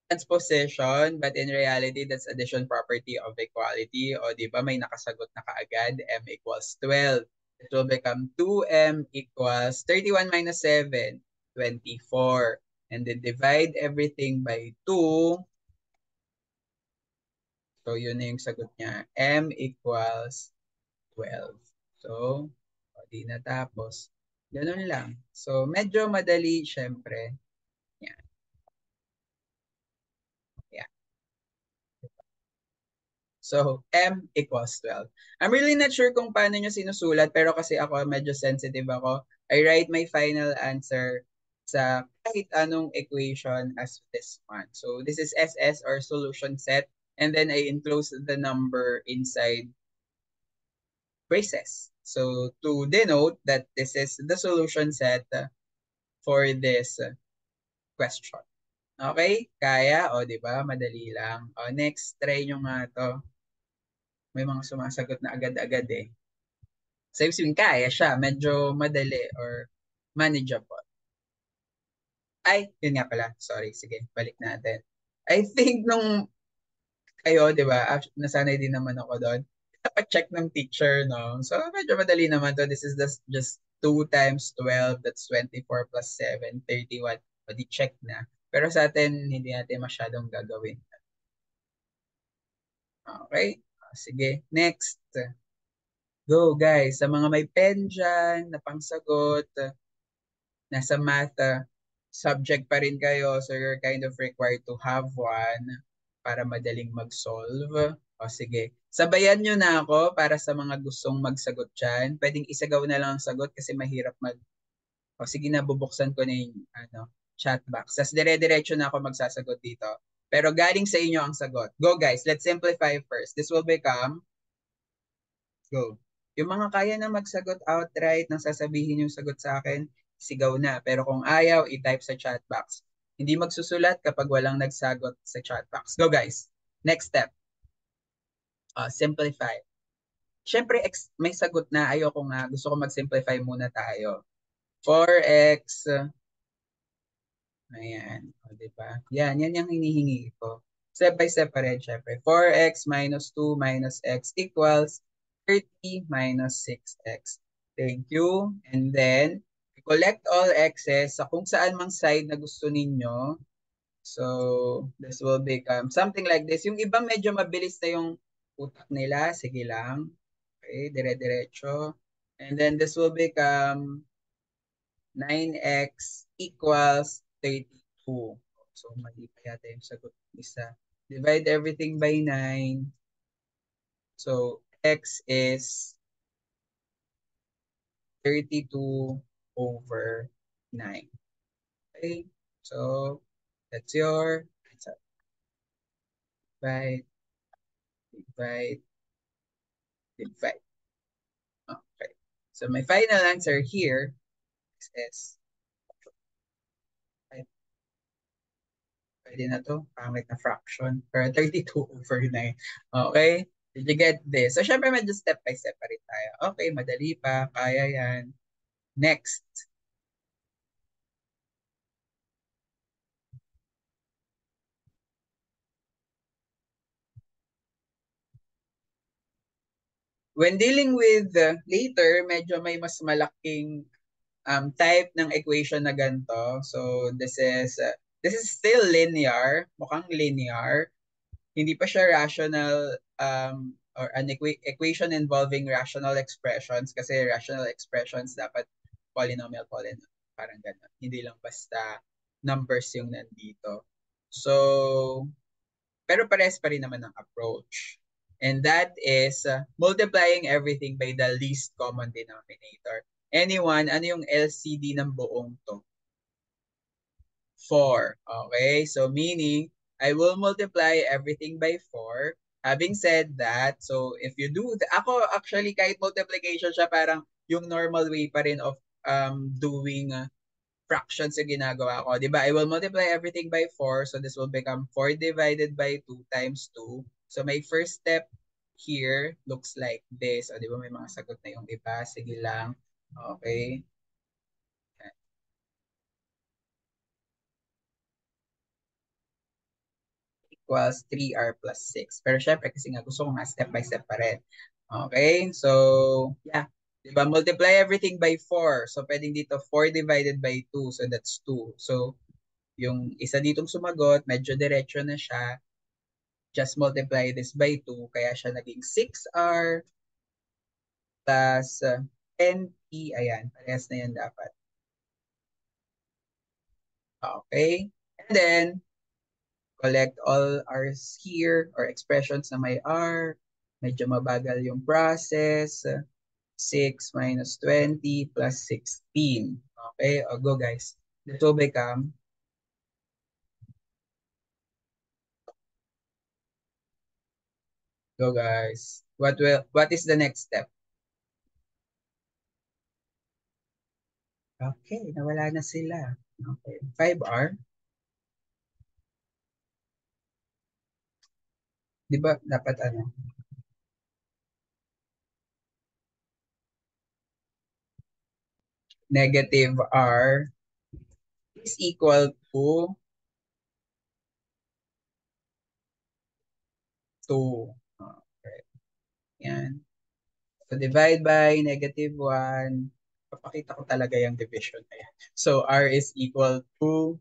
Transposition, but in reality, that's addition property of equality. O di ba may nakasagot na kaagad, m equals 12. It will become 2m equals 31 minus 7, 24. And then divide everything by 2. So, yun na yung sagot niya. M equals 12. So, di natapos. Ganun lang. So, medyo madali, syempre. Yan. Yan. So, M equals 12. I'm really not sure kung paano nyo sinusulat, pero kasi ako, medyo sensitive ako. I write my final answer sa kahit anong equation as this one. So, this is SS or solution set. And then I enclose the number inside braces. So, to denote that this is the solution set for this question. Okay? Kaya? O, di ba? Madali lang. O, next, try nyo nga to. May mga sumasagot na agad-agad eh. So, ibig sabihin, kaya siya. Medyo madali or manageable. Ay, yun nga pala. Sorry, sige, balik natin. I think nung kayo, di ba, nasanay din naman ako doon. Dapat check ng teacher, no? So, medyo madali naman to. This is just 2 times 12, that's 24 plus 7, 31. O, di check na. Pero sa atin, hindi natin masyadong gagawin. Okay? Sige, next. Go, guys. Sa mga may pen dyan, na pangsagot, nasa math subject pa rin kayo, so you're kind of required to have one para madaling mag-solve. O sige, sabayan nyo na ako para sa mga gustong magsagot dyan. Pwedeng isagaw na lang ang sagot kasi mahirap mag... O sige na, bubuksan ko na yung chat box. Tapos dire-diretso na ako magsasagot dito. Pero galing sa inyo ang sagot. Go guys, let's simplify first. This will become... Go. Yung mga kaya na magsagot outright nang sasabihin yung sagot sa akin, sigaw na. Pero kung ayaw, i-type sa chat box. Hindi magsusulat kapag walang nagsagot sa chat box. Go guys. Next step. Simplify. Siyempre, may sagot na. Ayoko nga. Gusto ko mag-simplify muna tayo. 4x. Ayan. O, diba? Yan yung hinihingi ko. Step by step pa rin, syempre. 4x minus 2 minus x equals 30 minus 6x. Thank you. And then, collect all x's sa kung saan mang side na gusto ninyo. So, this will become something like this. Yung iba medyo mabilis na yung utak nila. Sige lang. Okay, dire-diretso. And then this will become 9x equals 32. So, mali pa yata yung sagot isa. Divide everything by 9. So, x is 32 over 9. Okay? So, that's your answer. Divide, divide, divide. Okay. So, my final answer here is pwede na to. Pangit na fraction. Pero 32 over 9. Okay? Did you get this? So, syempre, medyo step by step pa rin tayo. Okay, madali pa. Kaya yan. Next. When dealing with later, medyo may mas malaking type ng equation na ganito. So, this is still linear. Mukhang linear. Hindi pa siya rational or an equation involving rational expressions kasi rational expressions dapat polynomial. Parang gano'n. Hindi lang basta numbers yung nandito. So, pero pares pa rin naman ang approach. And that is multiplying everything by the least common denominator. Anyone, ano yung LCD ng buong to? 4. Okay, so meaning, I will multiply everything by 4. Having said that, so if you do, ako actually kahit multiplication siya parang yung normal way pa rin of doing fractions yung ginagawa ko. Diba? I will multiply everything by 4. So this will become 4 divided by 2 times 2. So my first step here looks like this. O diba may mga sagot na yung iba? Sige lang. Okay. Equals 3r plus 6. Pero syempre, kasi nga gusto ko nga step by step pa rin. Okay? So, yeah. Diba? Multiply everything by 4. So, pwedeng dito 4 divided by 2. So, that's 2. So, yung isa ditong sumagot, medyo diretso na siya. Just multiply this by 2. Kaya siya naging 6r plus 10p. Ayan. Parehas na yan dapat. Okay? And then, collect all r's here or expressions na may r. Medyo mabagal yung process. 6 minus 20 plus 16. Okay, o go guys. This will become go guys. What is the next step? Okay, nawala na sila. Okay, 5r. Di ba dapat ano? Negative r is equal to 2. Okay. Yan. So, divide by -1. Papakita ko talaga yung division na yan. So, R is equal to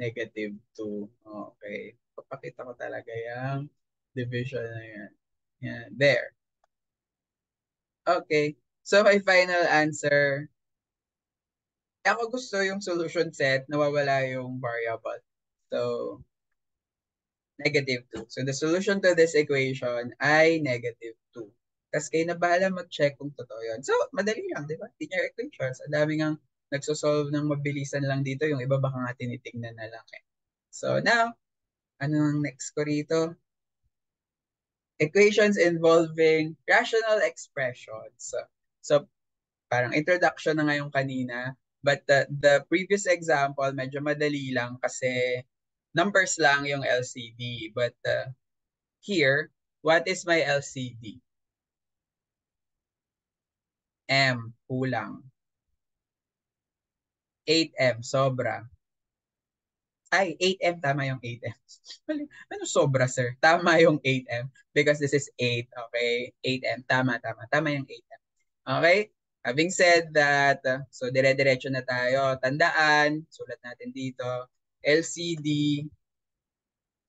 -2. Okay. Papakita ko talaga yung division na yan. Yan. There. Okay. So, my final answer, ako gusto yung solution set, nawawala yung variable. So, -2. So, the solution to this equation ay -2. Tapos kayo na bahala mag-check kung totoo yun. So, madali lang, di ba? Linear equations. Ang dami nga nagsosolve ng mabilisan lang dito. Yung iba baka nga tinitingnan na lang eh. So, now, ano ang next ko rito? Equations involving rational expressions. So parang introduction na ngayon kanina. But the previous example, medyo madali lang kasi numbers lang yung LCD. But here, what is my LCD? M, kulang. 8M, sobra. Ay, 8M, tama yung 8M. Ano sobra, sir? Tama yung 8M because this is 8, okay? 8M, tama. Tama yung 8M. Okay? Having said that, so dire-diretso na tayo. Tandaan, sulat natin dito, LCD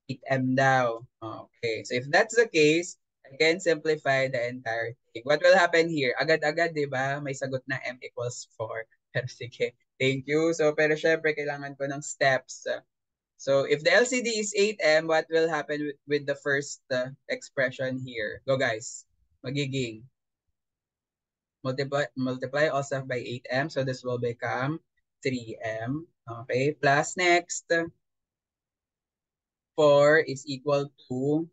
8M daw. Okay, so if that's the case, I can simplify the entire thing. What will happen here? Agad-agad, di ba? May sagot na M equals 4. Pero sige, thank you. So, pero syempre, kailangan ko ng steps. So, if the LCD is 8M, what will happen with the first expression here? Go guys. Magiging multiply all stuff by 8M. So, this will become 3M. Okay, plus next, 4 is equal to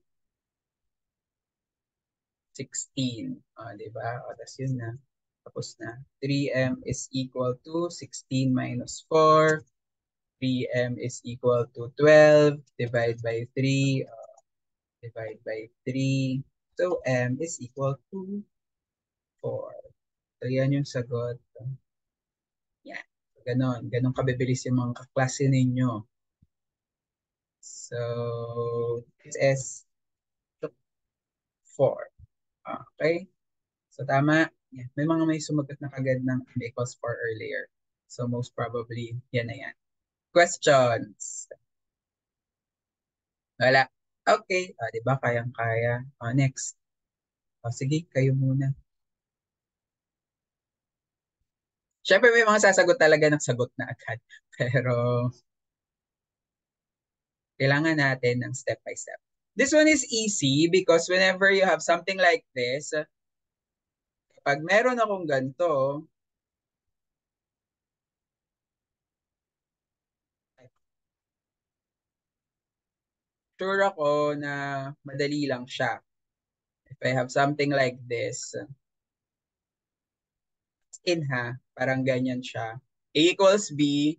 16. Diba? Tapos yun na. Tapos na. 3M is equal to 16 minus 4. 3M is equal to 12. Divide by 3. Divide by 3. So, M is equal to 4. So, yan yung sagot. Yan. Ganon. Ganon kabibilis yung mga kaklase ninyo. So, this is 4. Okay? So, tama. Yan. May sumagot na kagad ng M equals 4 earlier. So, most probably, yan na yan. Questions? Wala. Okay. Di ba? Kayang-kaya. Next. Sige, kayo muna. Siyempre, may mga sasagot talaga ng sagot na agad. Pero, kailangan natin ng step by step. This one is easy because whenever you have something like this, pag meron akong ganito, sure ako na madali lang siya. If I have something like this, parang ganyan siya. A equals B,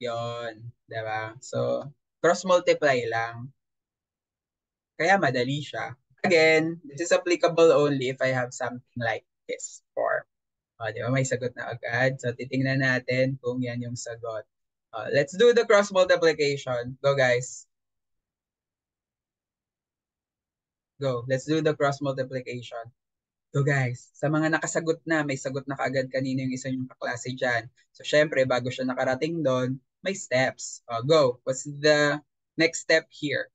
yon, diba? So, cross-multiply lang. Kaya madali siya. Again, this is applicable only if I have something like this form. Di ba? May sagot na agad. So, titingnan natin kung yan yung sagot. Let's do the cross multiplication. Go, guys. Go. Let's do the cross multiplication. Go, guys. Sa mga nakasagot na, may sagot na kaagad kanina yung isa yung kaklase dyan. So, syempre, bago siya nakarating doon, may steps. Go. What's the next step here?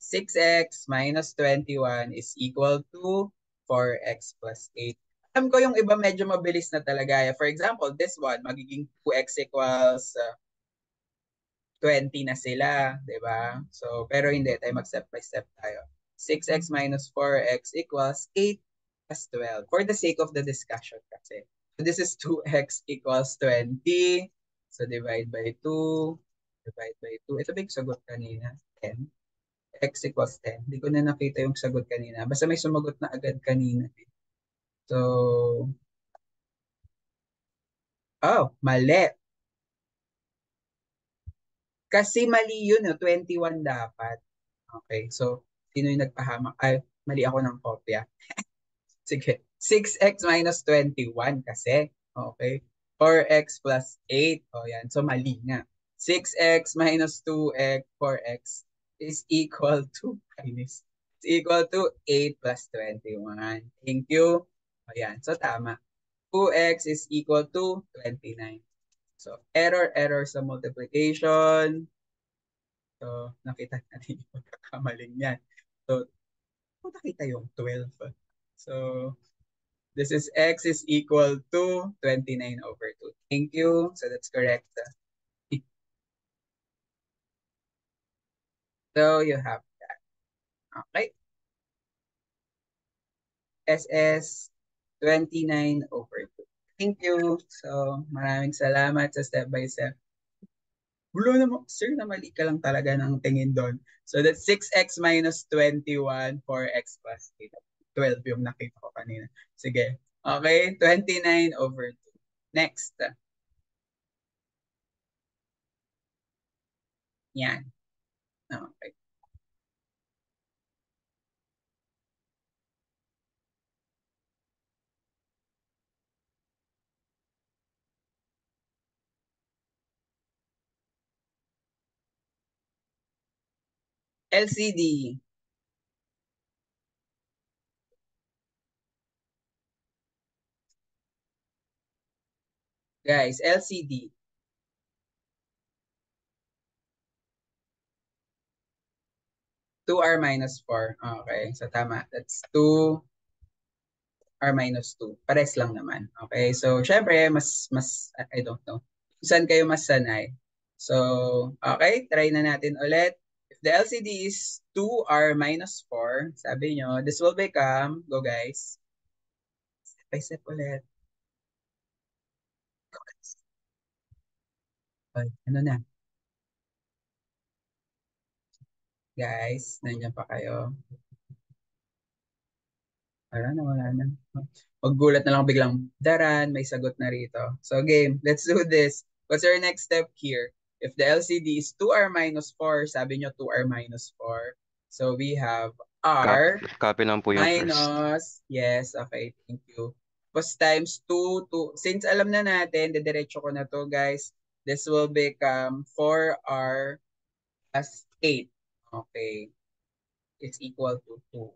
6x minus 21 is equal to 4x plus 8. Alam ko yung iba medyo mabilis na talaga. For example, this one, magiging 2x equals 20 na sila, di ba? So, pero hindi, tayo mag-step by step tayo. 6x minus 4x equals 8 plus 12 for the sake of the discussion kasi. So, this is 2x equals 20. So, divide by 2. Divide by 2. Ito ba yung sagot kanina? 10. X equals 10. Hindi ko na nakita yung sagot kanina. Basta may sumagot na agad kanina. So, mali. Kasi mali yun, 21 dapat. Okay, so, sino yung nagpahamak? Ay, mali ako ng kopya. Sige, 6x minus 21 kasi. Okay, 4x plus 8. O yan, so mali nga. 6x minus 2x, 4x is equal to, is equal to 8 plus 21. Thank you. Ayan, so tama. 2x is equal to 29. So, error sa multiplication. So, nakita natin yung pagkakamaling yan. So, nakita yung 12. So, this is x is equal to 29 over 2. Thank you. So, that's correct. So, you have that. Okay. SS 29 over 2. Thank you. So, maraming salamat sa step by step. Bulo naman, sir, na mali ka lang talaga ng tingin doon. So, that's 6x minus 21, 4x plus 8. 12 yung nakita ko kanina. Sige. Okay, 29 over 2. Next. Yan. Okay. LCD. Guys, LCD. 2r minus 4. Okay, so tama. That's 2r minus 2. Pares lang naman. Okay, so syempre, I don't know. Saan kayo mas sanay? So, okay, try na natin ulit. If the LCD is 2r minus 4, sabi nyo, this will become, go guys, step by step ulit. Go guys. Okay, ano na? Guys, nandiyan pa kayo. Wala na. Maggulat na lang biglang, daran, may sagot na rito. So game, let's do this. What's our next step here? If the LCD is 2r minus 4, sabi nyo 2r minus 4. So we have r Copy lang po yung first. minus, yes, okay, thank you. Plus times 2, since alam na natin, didiretso ko na to guys, this will become 4r plus 8. Okay, it's equal to 2.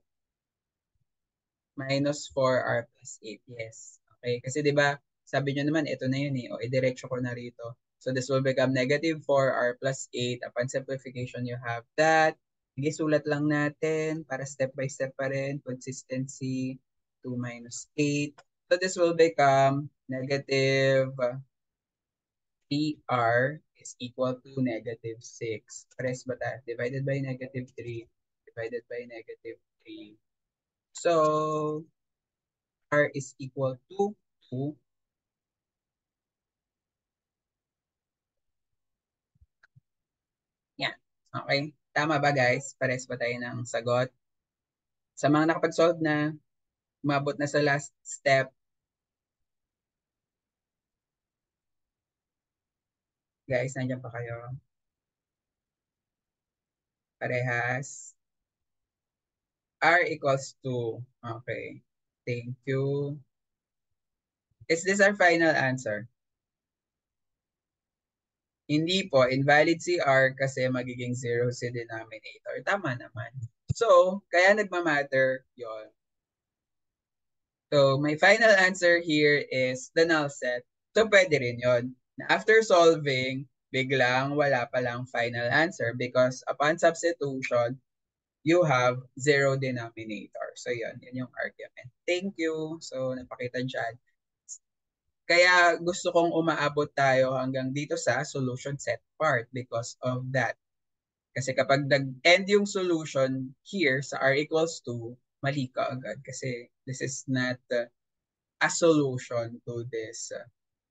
Minus 4r plus 8. Yes. Okay. Kasi 'di ba sabi nyo naman, ito na yun eh. O, idiretso ko na rito. So this will become negative 4r plus 8. Upon simplification, you have that. Sige, sulat lang natin para step by step pa rin. Consistency, 2 minus 8. So this will become negative 3r is equal to negative 6. Pares ba tayo? Divided by negative 3. Divided by negative 3. So, r is equal to 2. Yan. Okay. Tama ba guys? Pares ba tayo ng sagot? Sa mga nakapag-solve na, umabot na sa last step, guys, nandiyan pa kayo? Parehas. R equals 2. Okay. Thank you. Is this our final answer? Hindi po. Invalid si R kasi magiging 0 si denominator. Tama naman. So, kaya nagmamatter yon. So, my final answer here is the null set. So, pwede rin yon. After solving, biglang wala palang final answer because upon substitution, you have 0 denominator. So, yun yung argument. Thank you. So, napakita dyan. Kaya gusto kong umaabot tayo hanggang dito sa solution set part because of that. Kasi kapag nag-end yung solution here sa r equals 2, mali ka agad kasi this is not a solution to this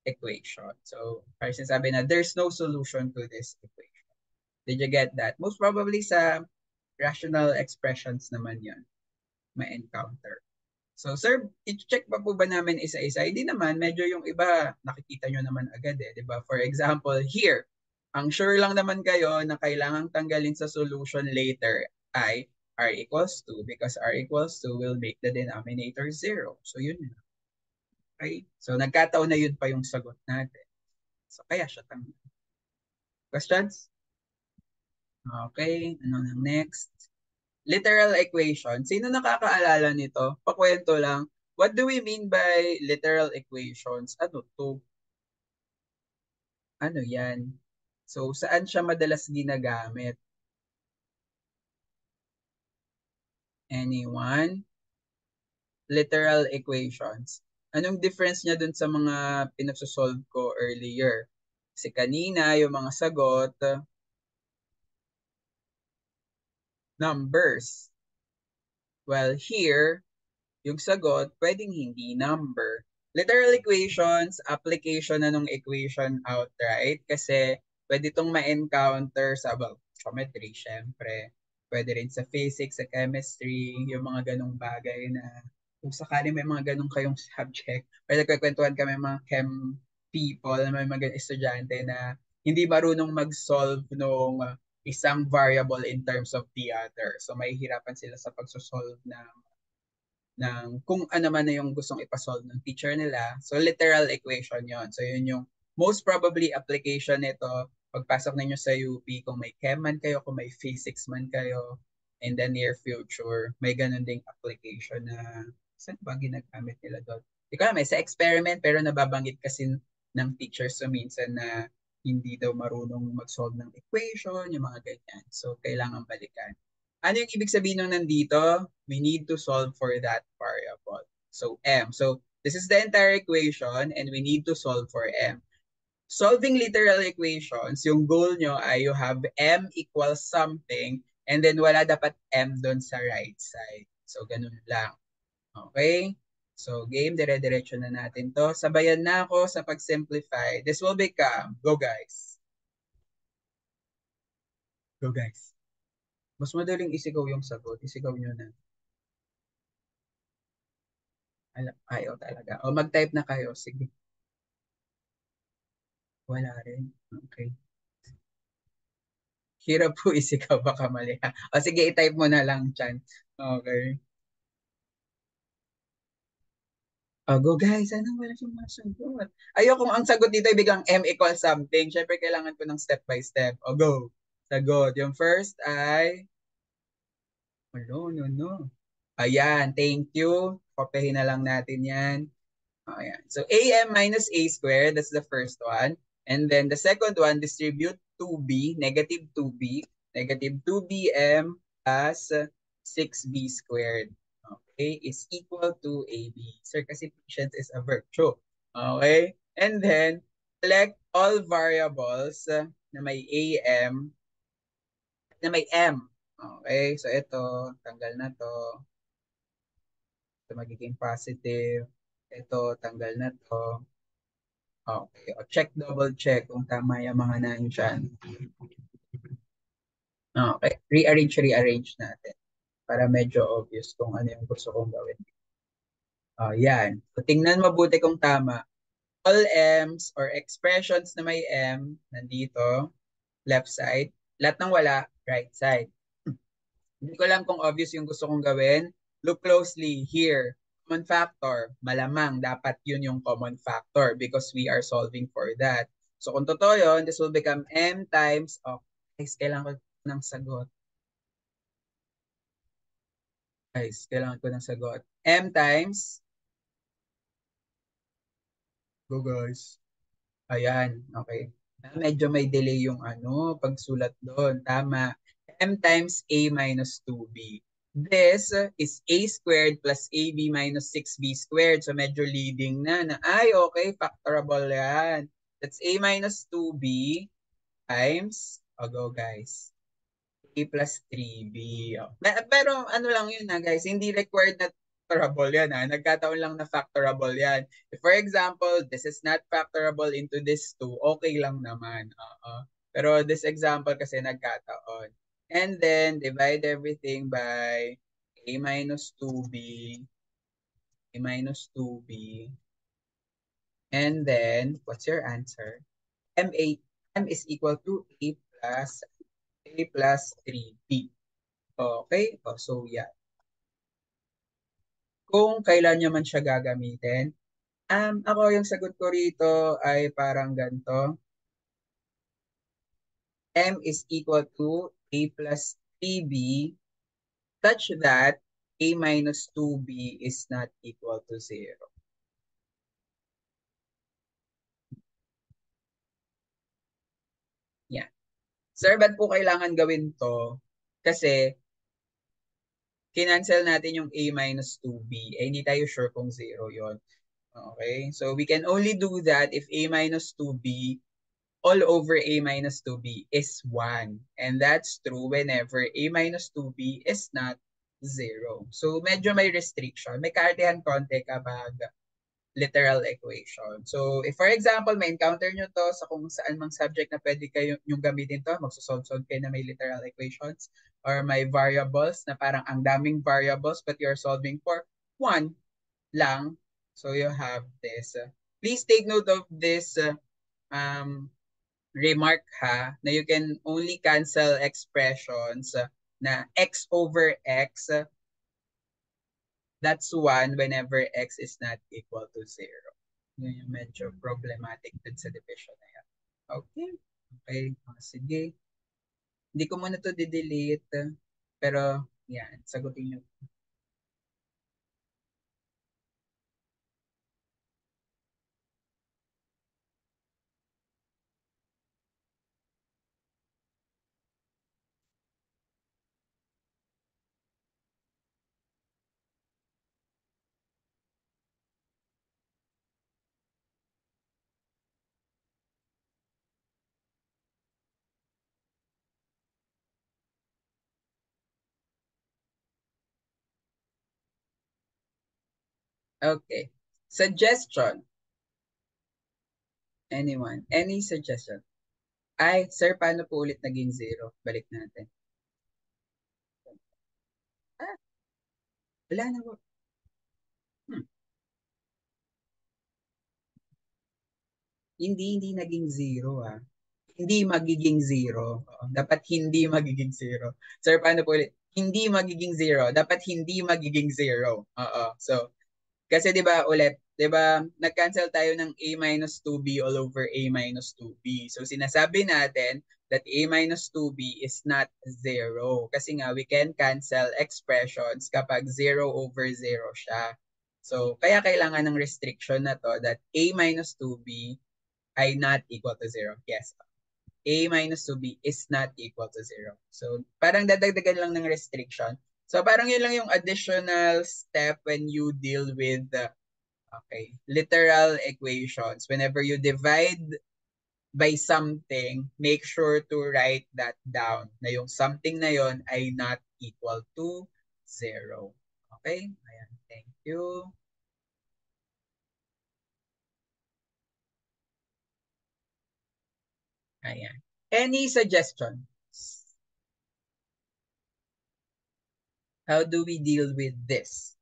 equation. So, parang sinasabi na there's no solution to this equation. Did you get that? Most probably sa rational expressions naman yun, may encounter. So, sir, i-check pa po ba namin isa-isa? Hindi naman, medyo yung iba, nakikita nyo naman agad eh, di ba? For example, here, ang sure lang naman kayo na kailangang tanggalin sa solution later ay r equals 2 because r equals 2 will make the denominator 0. So, yun na. Okay? So, nagkataon na yun pa yung sagot natin. So, kaya siya tanggal. Questions? Okay, ano nang next? Literal equation. Sino nakakaalala nito? Pakwento lang. What do we mean by literal equations? Ano to? Ano yan? So, saan siya madalas ginagamit? Anyone? Literal equations. Anong difference niya dun sa mga pinagsosolve ko earlier? Kasi kanina, yung mga sagot, numbers. Well, here, yung sagot, pwedeng hindi number. Literal equations, application na nung equation outright kasi pwede itong ma-encounter sa geometry, syempre. Pwede rin sa physics, sa chemistry, yung mga ganong bagay na kung sakali may mga ganong kayong subject, pwede kwekwentuhan kami mga chem people, may mga estudyante na hindi marunong mag-solve nung isang variable in terms of the other. So, mahihirapan sila sa pagsosolve ng kung ano man na yung gustong ipasolve ng teacher nila. So, literal equation yon. So, yun yung most probably application nito pagpasok ninyo sa UP, kung may chem man kayo, kung may physics man kayo, in the near future, may ganun ding application na saan ba ginagamit nila doon? Hindi ko alam, sa experiment, pero nababanggit kasi ng teachers so minsan na hindi daw marunong mag-solve ng equation, yung mga ganyan. So, kailangan balikan. Ano yung ibig sabihin nung nandito? We need to solve for that variable. So, M. So, this is the entire equation and we need to solve for M. Solving literal equations, yung goal nyo ay you have M equals something and then wala dapat M doon sa right side. So, ganun lang. Okay? So, game, dire-diretso na natin to. Sabayan na ako sa pag-simplify. This will become, go guys. Go guys. Mas madaling isigaw yung sagot. Isigaw nyo na. Ayaw talaga. O mag-type na kayo. Sige. Wala rin. Okay. Hirap po isigaw baka mali. O sige, i-type mo na lang, Chan. Okay. O go guys, anong wala siyang masagot? Ayokong ang sagot dito ay biglang M equals something. Siyempre, kailangan ko ng step by step. O go. Sagot. Yung first ay, no, no, no. Ayan, thank you. Kopihin na lang natin yan. Ayan. So AM minus A squared, that's the first one. And then the second one, distribute 2B, negative 2B, negative 2BM plus 6B squared. Okay, is equal to AB. Sir, kasi patience is a virtue. Okay? And then, select all variables na may AM, na may M. Okay, so ito, tanggal na to. Ito magiging positive. Ito, tanggal na to. Okay. O check, double check kung tama yung mga nandyan. Okay. Rearrange natin para medyo obvious kung ano yung gusto kong gawin. Yan. So, tingnan mabuti kung tama. All M's or expressions na may M, nandito, left side. Lahat ng wala, right side. Hindi ko alam kung obvious yung gusto kong gawin. Look closely here. Common factor. Malamang dapat yun yung common factor because we are solving for that. So kung totoo yun, this will become M times, guys, kailangan ko ng sagot. Guys, kailangan ko ng sagot. M times, go guys. Ayan, okay. Medyo may delay yung pagsulat doon. Tama. M times A minus 2B. This is A squared plus AB minus 6B squared. So medyo leading na. Ay, okay, factorable yan. That's A minus 2B times, go guys, A plus 3B. Oh. Pero ano lang yun guys, hindi required na factorable yan Nagkataon lang na factorable yan. If, for example, this is not factorable into this 2, okay lang naman. Pero this example kasi nagkataon. And then, divide everything by A minus 2B, A minus 2B. And then, what's your answer? M is equal to A plus 3B. Okay? So, yeah. Kung kailan nyo man siya gagamitin, ako yung sagot ko rito ay parang ganito. M is equal to A plus 3B such that A minus 2B is not equal to 0. Yan. Sir, ba't po kailangan gawin to? Kasi kinancel natin yung A minus 2B. Eh, hindi tayo sure kung 0 yon. Okay? So we can only do that if A minus 2B all over A minus 2B is 1. And that's true whenever A minus 2B is not 0. So medyo may restriction. May kaartehan konti kapag literal equation. So if for example, may encounter nyo to sa kung saan mang subject na pwede kayo yung gamitin to, magsusolve-solve kayo na may literal equations or may variables na parang ang daming variables but you're solving for one lang. So you have this. Please take note of this remark ha, na you can only cancel expressions na x over x, that's 1 whenever x is not equal to 0. Yun yung medyo problematic dun sa division na yan. Okay. Okay. Sige. Hindi ko muna to di-delete. Pero, yan. Sagutin nyo. Okay. Suggestion. Anyone? Any suggestion? Ay, sir, paano po ulit naging 0? Balik natin. Ah, wala na po. Hindi naging 0 ah. Hindi magiging 0. Dapat hindi magiging 0. Sir, paano po ulit? Hindi magiging 0. Dapat hindi magiging 0. Oo. So, kasi 'di ba ulit, 'di ba, nag-cancel tayo ng A minus 2B all over A minus 2B. So sinasabi natin that A minus 2B is not 0 kasi nga we can cancel expressions kapag 0 over 0 siya. So kaya kailangan ng restriction na to that A minus 2B ay not equal to 0. Yes. A minus 2B is not equal to 0. So parang dadagdagan lang ng restriction. So parang yun lang yung additional step when you deal with okay, literal equations. Whenever you divide by something, make sure to write that down na yung something na yon ay not equal to 0. Okay? Ayan. Thank you. Ayan. Any suggestions? How do we deal with this?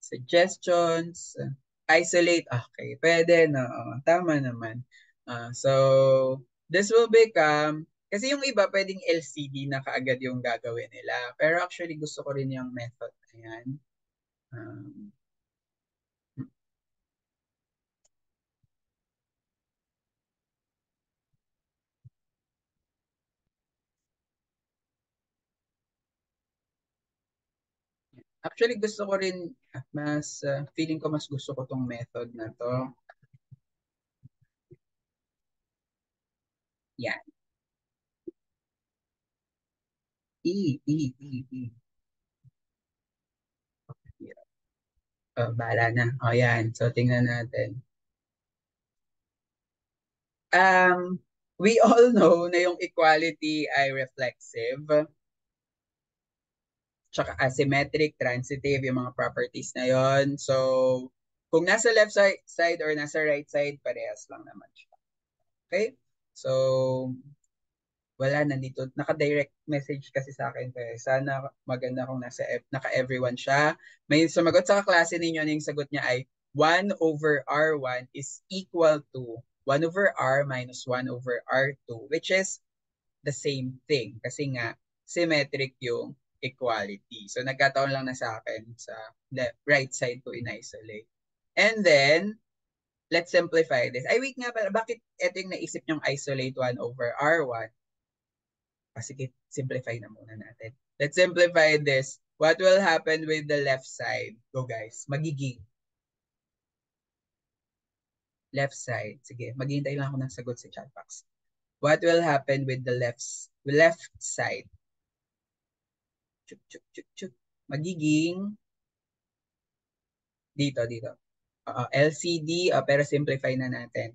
Suggestions? Isolate? Okay, pwede, no? Tama naman. So, this will become, kasi yung iba pwedeng LCD na kaagad yung gagawin nila. Pero actually, gusto ko rin yung method na yan. Actually, gusto ko rin, feeling ko mas gusto ko tong method na to. Yan. E. Bahala na. O yan. So, tingnan natin. We all know na yung equality ay reflexive, tsaka asymmetric, transitive, yung mga properties na yon. So, kung nasa left side or nasa right side, parehas lang naman siya. Okay? So, wala, nandito. Naka-direct message kasi sa akin. Kaya sana maganda kung naka-everyone siya. May sumagot sa kaklase ninyo na yung sagot niya ay 1 over R1 is equal to 1 over R minus 1 over R2, which is the same thing. Kasi nga, symmetric yung equality. So, nagkataon lang na sa akin sa right side ko in-isolate. And then, let's simplify this. Ay, wait nga pala, bakit ito yung naisip nyong isolate 1 over R1? Sige, simplify na muna natin. Let's simplify this. What will happen with the left side? Go guys. Magiging left side. Sige, maghihintay lang ako ng sagot sa chat box. What will happen with the left side? Chuk, chuk, chuk, chuk. Magiging dito. LCD, pero simplify na natin.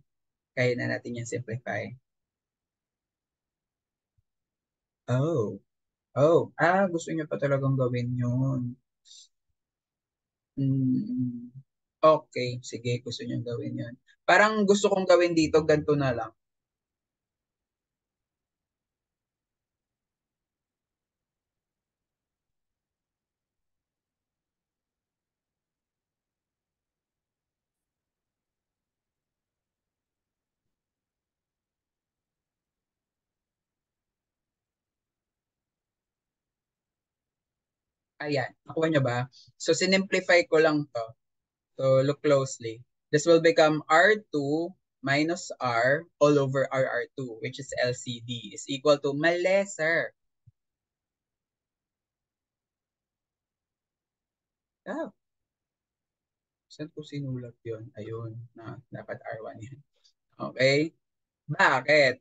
Kaya na natin yung simplify. Oh. Gusto niyo pa talagang gawin yun. Mm, okay, sige, gusto niyo gawin yun. Parang gusto kong gawin dito, ganito na lang. Ayan, nakuha niyo ba? So, sinimplify ko lang to. So, look closely. This will become R2 minus R all over RR2, which is LCD, is equal to mali, sir. Ah, saan ko sinulat yun? Ayun, dapat R1 yan. Okay? Bakit?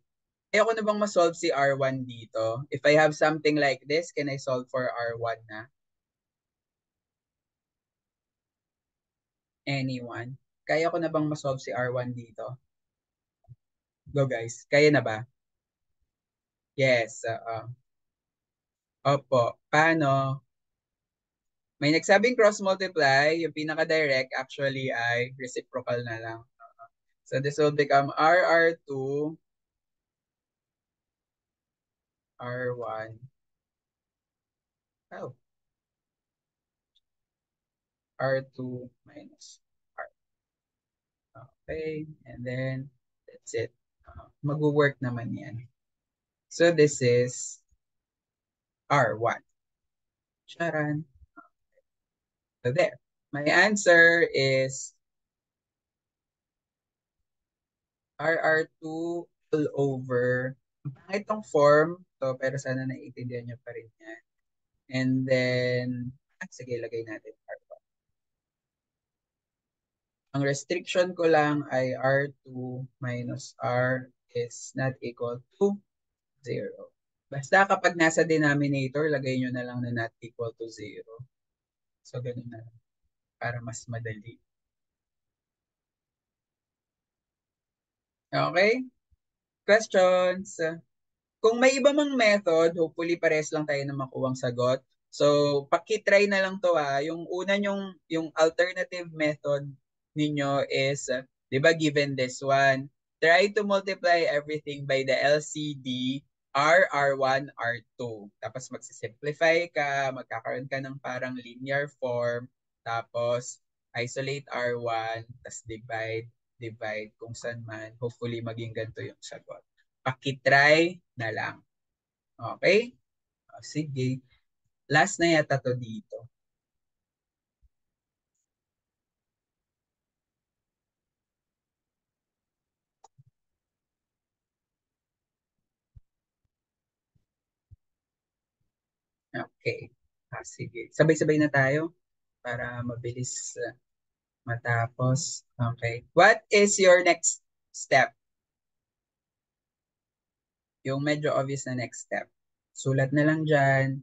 Ayoko na bang ma-solve si R1 dito? If I have something like this, can I solve for R1 na? Anyone? Kaya ko na bang ma-solve si R1 dito? Go guys. Kaya na ba? Yes. Opo. Paano? May nagsabing cross-multiply. Yung pinaka-direct actually ay reciprocal na lang. So this will become RR2, R1. Oh, R2 minus R. Okay. And then, that's it. Mag-work naman yan. So this is R1. Charan. So there. My answer is RR2 all over. Ang pangit tong form. So, pero sana naiintindihan nyo pa rin yan. And then, sige, lagay natin R1. Ang restriction ko lang ay R2 minus R is not equal to 0. Basta kapag nasa denominator, lagay nyo na lang na not equal to 0. So, ganun na lang. Para mas madali. Okay? Questions? Kung may iba mang method, hopefully pares lang tayo na makuwang sagot. So, pakitry na lang to Yung una yung alternative method ninyo is, 'di ba given this one, try to multiply everything by the LCD R1, R2. Tapos magsisimplify ka, magkakaroon ka ng parang linear form, tapos isolate R1, tapos divide kung saan man. Hopefully maging ganito yung sagot. Pakitry na lang. Okay? Sige. Last na yata to dito. Okay. Sige. Sabay-sabay na tayo para mabilis matapos. Okay. What is your next step? Yung medyo obvious na next step. Sulat na lang dyan.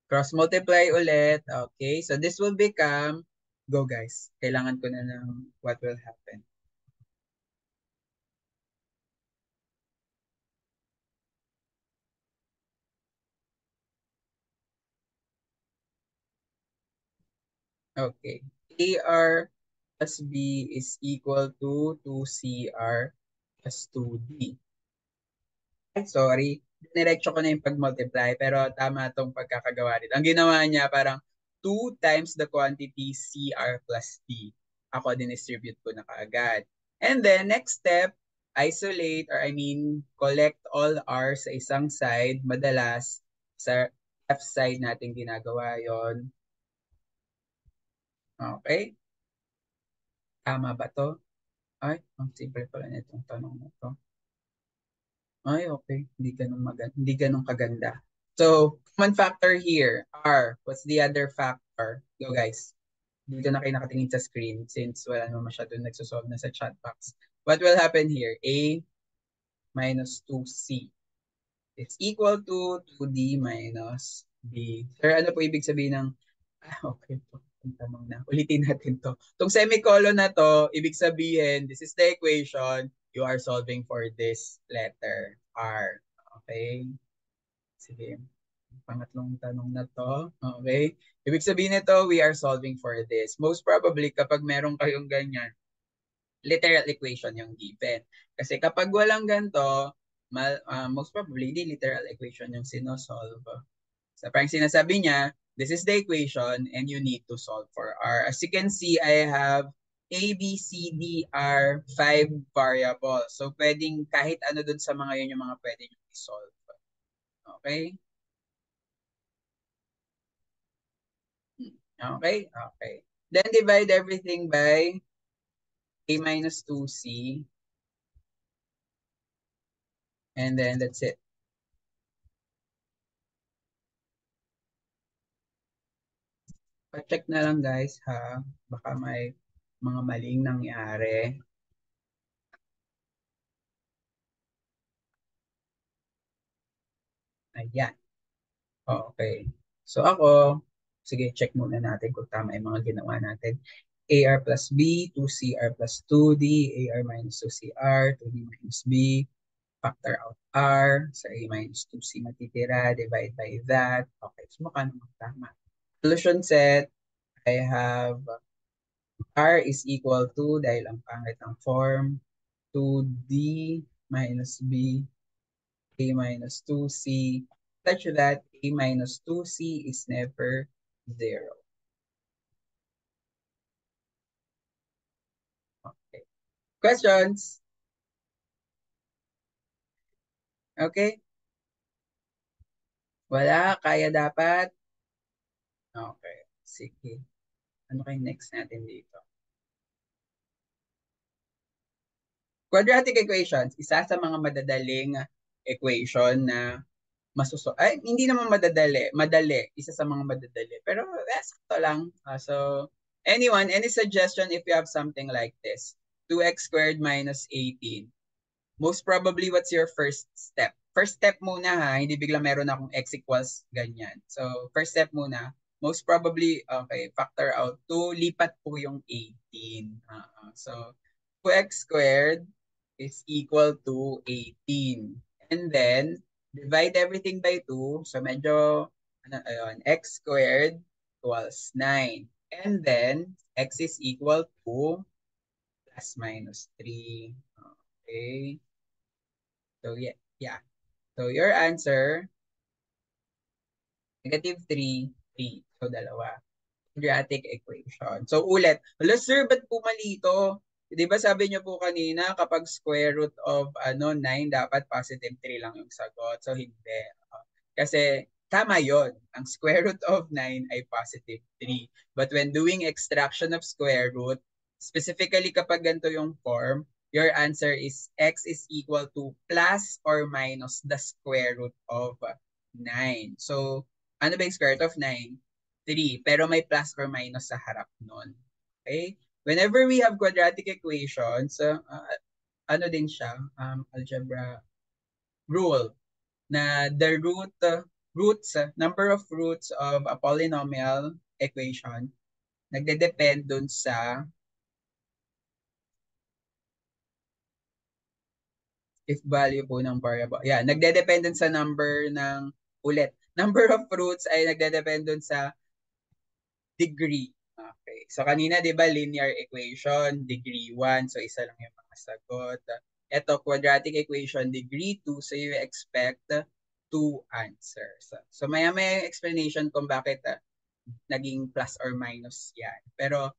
Cross-multiply ulit. Okay. So this will become, go guys. Kailangan ko na ng what will happen. Okay. AR plus B is equal to 2CR plus 2D. Ay, sorry. Diretso ko na yung pag-multiply pero tama itong pagkakagawa nito. Ang ginawa niya parang 2 times the quantity CR plus D. Ako din-distribute ko na kaagad. And then next step, isolate or collect all R sa isang side. Madalas sa left side natin ginagawa yon. Okay? Tama ba to? Ay, ang simple pala nitong tanong na to. Ay, okay. Hindi ganun kaganda. So, common factor here are, what's the other factor? Go guys. Dito na kayo nakatingin sa screen since wala naman masyado nagsosolve na sa chat box. What will happen here? A minus 2C. It's equal to 2D minus B. Sir, ano po ibig sabihin ng, okay po, ang tanong na. Ulitin natin to. Itong semicolon na to, ibig sabihin, this is the equation, you are solving for this letter R. Okay? Sige. Pangatlong tanong na to. Okay? Ibig sabihin nito, we are solving for this. Most probably, kapag meron kayong ganyan, literal equation yung given. Kasi kapag walang ganito, most probably, di literal equation yung sinosolve. So parang sinasabi niya, this is the equation and you need to solve for R. As you can see, I have A, B, C, D, R, 5 variables. So pwedeng kahit ano dun sa mga yun yung mga pwede nyo i-solve. Okay? Okay? Okay. Then divide everything by A minus 2C. And then that's it. Pa-check na lang guys ha. Baka may mga maling nangyari. Ayan. Okay. So ako, sige, check muna natin kung tama yung mga ginawa natin. AR plus B, 2CR plus 2D, AR minus 2CR, 2D minus B, factor out R, sa A minus 2C matitira, divide by that. Okay, so mukha naman tama. Solution set, I have R is equal to, dahil ang pangit ang form, 2D minus B, A minus 2C, such that A minus 2C is never 0. Okay. Questions? Okay. Wala, kaya dapat. Okay. Sige. Ano kayong next natin dito? Quadratic equations, isa sa mga madadaling equation na ay, hindi naman madali, isa sa mga madadali. Pero sakto lang. So, any suggestion if you have something like this? 2x squared minus 18. Most probably, what's your first step? First step muna ha, hindi bigla meron akong x equals ganyan. So, first step muna, most probably, okay, factor out 2, lipat po yung 18. So, 2x squared is equal to 18. And then, divide everything by 2. So, medyo, x squared equals 9. And then, x is equal to plus minus 3. Okay. So, yeah. So, your answer, negative 3, 3. So, dalawa. Quadratic equation. So, ulit. Hala, sir, ba't po mali ito? Di ba sabi niyo po kanina, kapag square root of 9, dapat positive 3 lang yung sagot. So, hindi. Kasi, tama yon. Ang square root of 9 ay positive 3. But when doing extraction of square root, specifically kapag ganito yung form, your answer is x is equal to plus or minus the square root of 9. So, ano ba yung square root of 9? 3. Pero may plus or minus sa harap nun. Okay? Whenever we have quadratic equations, ano din siya, algebra rule, na the number of roots of a polynomial equation, nagde-depend dun sa if value po ng variable. Yeah, nagde-depend dun sa number of roots ay nagde-depend dun sa degree. Okay. So kanina 'di ba linear equation, degree 1, so isa lang yung mga sagot. Ito quadratic equation, degree 2, so you expect 2 answers. So maya-maya explanation kung bakit naging plus or minus 'yan. Pero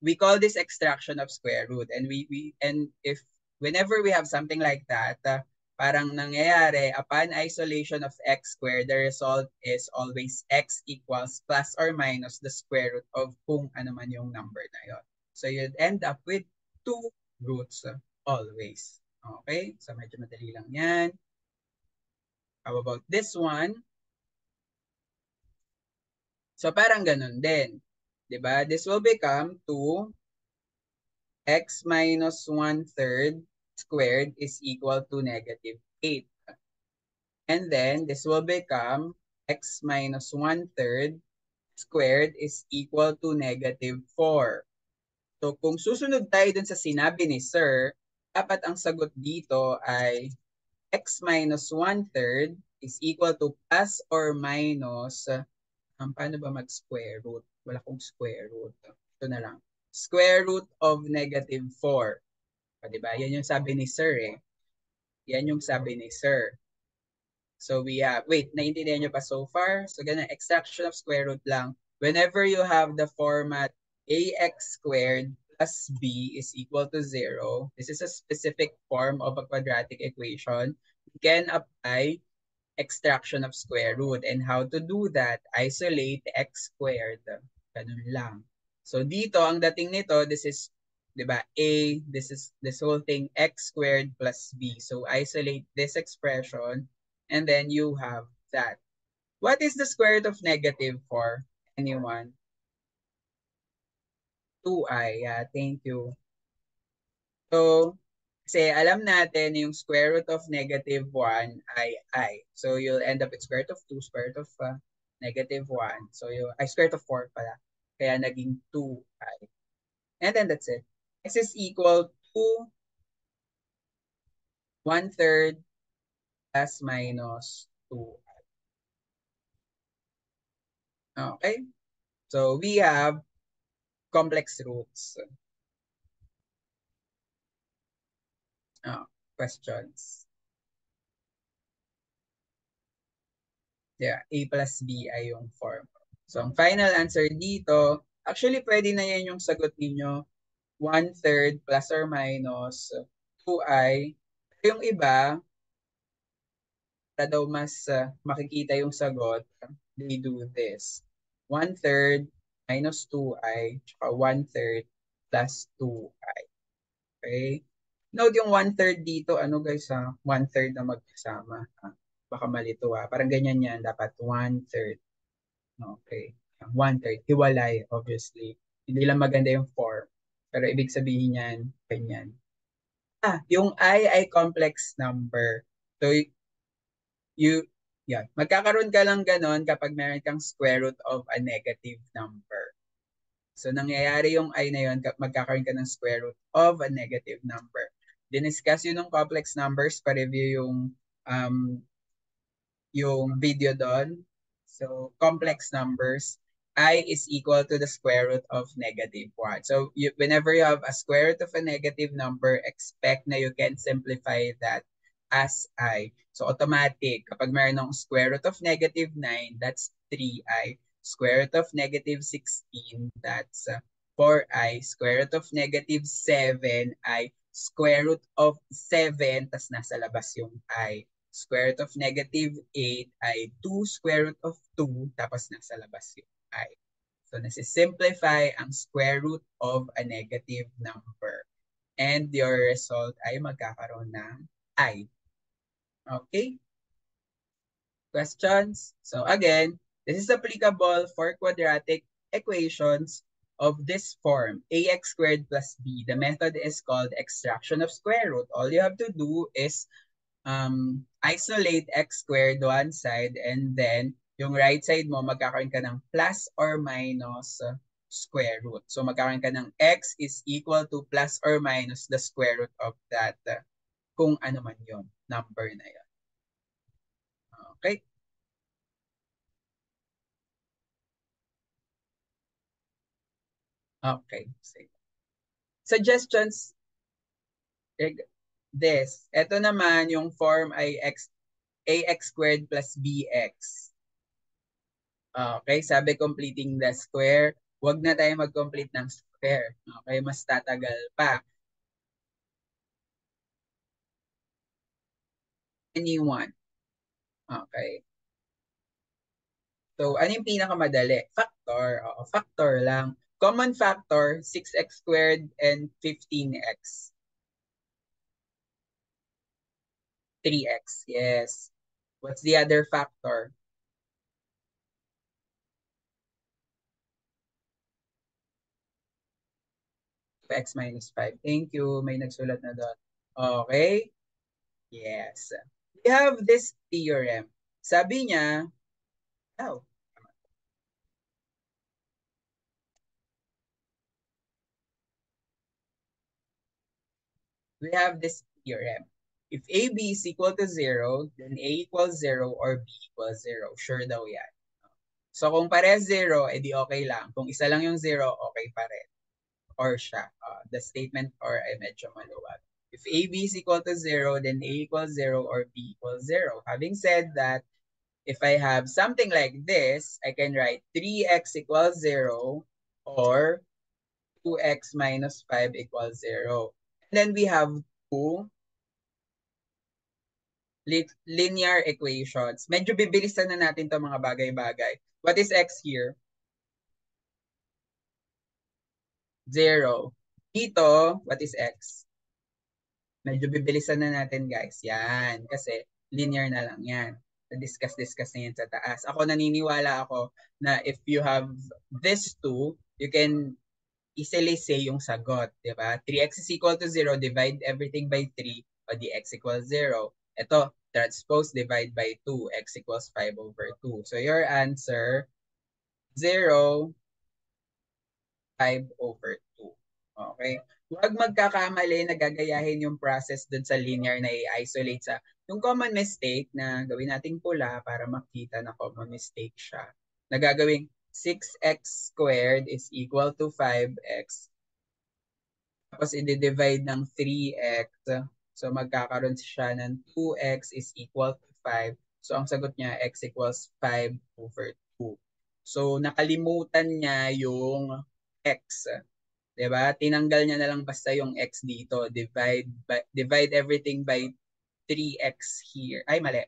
we call this extraction of square root, and if whenever we have something like that, parang nangyayari upon isolation of x squared, the result is always x equals plus or minus the square root of kung ano man yung number na yon. So you'd end up with 2 roots always. Okay? So medyo madali lang yan. How about this one? So parang ganun din. 'Di ba? This will become 2x minus 1/3 squared is equal to negative 8. And then this will become x minus 1/3 squared is equal to negative 4. So kung susunod tayo dun sa sinabi ni Sir, dapat ang sagot dito ay x minus 1/3 is equal to plus or minus, paano ba mag-square root? Wala kong square root. Ito na lang. Square root of negative 4. O, diba? Yan yung sabi ni Sir eh. Yan yung sabi ni Sir. So we have, wait, naiintindihan nyo pa so far? So ganun, extraction of square root lang. Whenever you have the format ax squared plus b is equal to 0, this is a specific form of a quadratic equation. You can apply extraction of square root. And how to do that? Isolate x squared. Ganun lang. So dito, ang dating nito, this is, di ba, a, this whole thing, x squared plus b. So isolate this expression, and then you have that. What is the square root of negative 4? Anyone? 2i. Yeah, thank you. So, kasi alam natin yung square root of negative 1 ay I. So, you'll end up with square root of 2, square root of negative 1. So, square root of 4 pala. Kaya naging 2i. And then that's it. X is equal to 1/3 plus minus 2i. Okay? So, we have complex roots. Questions? Yeah, A plus B ay yung form. So, ang final answer dito, actually pwede na yan yung sagot ninyo. 1/3 plus or minus 2i. Yung iba, para daw mas makikita yung sagot, they do this. 1/3 minus 2i, tsaka 1/3 plus 2i. Okay? Note yung 1/3 dito, ano guys ha? 1/3 na magkasama. Baka malito ha. Parang ganyan yan. Dapat 1/3. Okay. 1/3. Hiwalay, obviously. Hindi lang maganda yung form. Pero ibig sabihin yan, ganyan. Yung I ay complex number. So, magkakaroon ka lang ganon kapag meron kang square root of a negative number. So, nangyayari yung I na yun, magkakaroon ka ng square root of a negative number. Diniscuss yun ng complex numbers, pa-review yung video doon. So, complex numbers, I is equal to the square root of negative 1. So, whenever you have a square root of a negative number, expect na you can simplify that as I. So, automatic, kapag meron ng square root of negative 9, that's 3i. Square root of negative 16, that's 4i. Square root of negative 7i. Square root of 7, tas nasa labas yung I. Square root of negative 8 ay 2 square root of 2, tapos nasa labas yung I. So, nasisimplify ang square root of a negative number. And your result ay magkakaroon ng I. Okay? Questions? So, again, this is applicable for quadratic equations of this form, ax squared plus b. The method is called extraction of square root. All you have to do is isolate x squared one side, and then yung right side mo, magkakaroon ka ng plus or minus square root. So magkakaroon ka ng x is equal to plus or minus the square root of that, kung ano man yun, number na yun. Okay? Okay. Suggestions, this. Ito naman, yung form ay ax squared plus bx. Okay, sabi completing the square. Huwag na tayo mag-complete ng square. Okay, mas tatagal pa. Anyone? Okay. So, ano yung pinakamadali? Factor. Factor lang. Common factor, 6x squared and 15x. 3x, yes. What's the other factor? X minus 5. Thank you. May nagsulat na doon. Okay? Yes. We have this theorem. Sabi niya, oh, we have this theorem. If AB is equal to 0, then A equals 0 or B equals 0. Sure daw yan. So kung parehas 0, edi okay lang. Kung isa lang yung 0, okay pa rin. Or siya. The statement or ay medyo maluwag. If AB is equal to 0, then A equals 0 or B equals 0. Having said that, if I have something like this, I can write 3x equals 0 or 2x minus 5 equals 0. And then we have two linear equations. Medyo bibilisan na natin to mga bagay-bagay. What is x here? 0. Dito, what is x? Medyo bibilisan na natin guys. Yan. Kasi linear na lang yan. Discuss na yan sa taas. Ako naniniwala ako na if you have this two, you can easily say yung sagot. Diba? 3x is equal to 0, divide everything by 3, o di x equals 0. Ito, transpose, divide by 2, x equals 5 over 2. So your answer, 0, 5 over 2. Okay? Huwag magkakamali na gagayahin yung process dun sa linear na i-isolate sa yung common mistake na gawin nating pula para makita na common mistake siya. Na gagawin 6x squared is equal to 5x. Tapos i-divide ng 3x. So magkakaroon siya ng 2x is equal to 5. So ang sagot niya, x equals 5 over 2. So nakalimutan niya yung x. Diba? Tinanggal niya na lang basta yung x dito. Divide everything by 3x here. Ay, mali.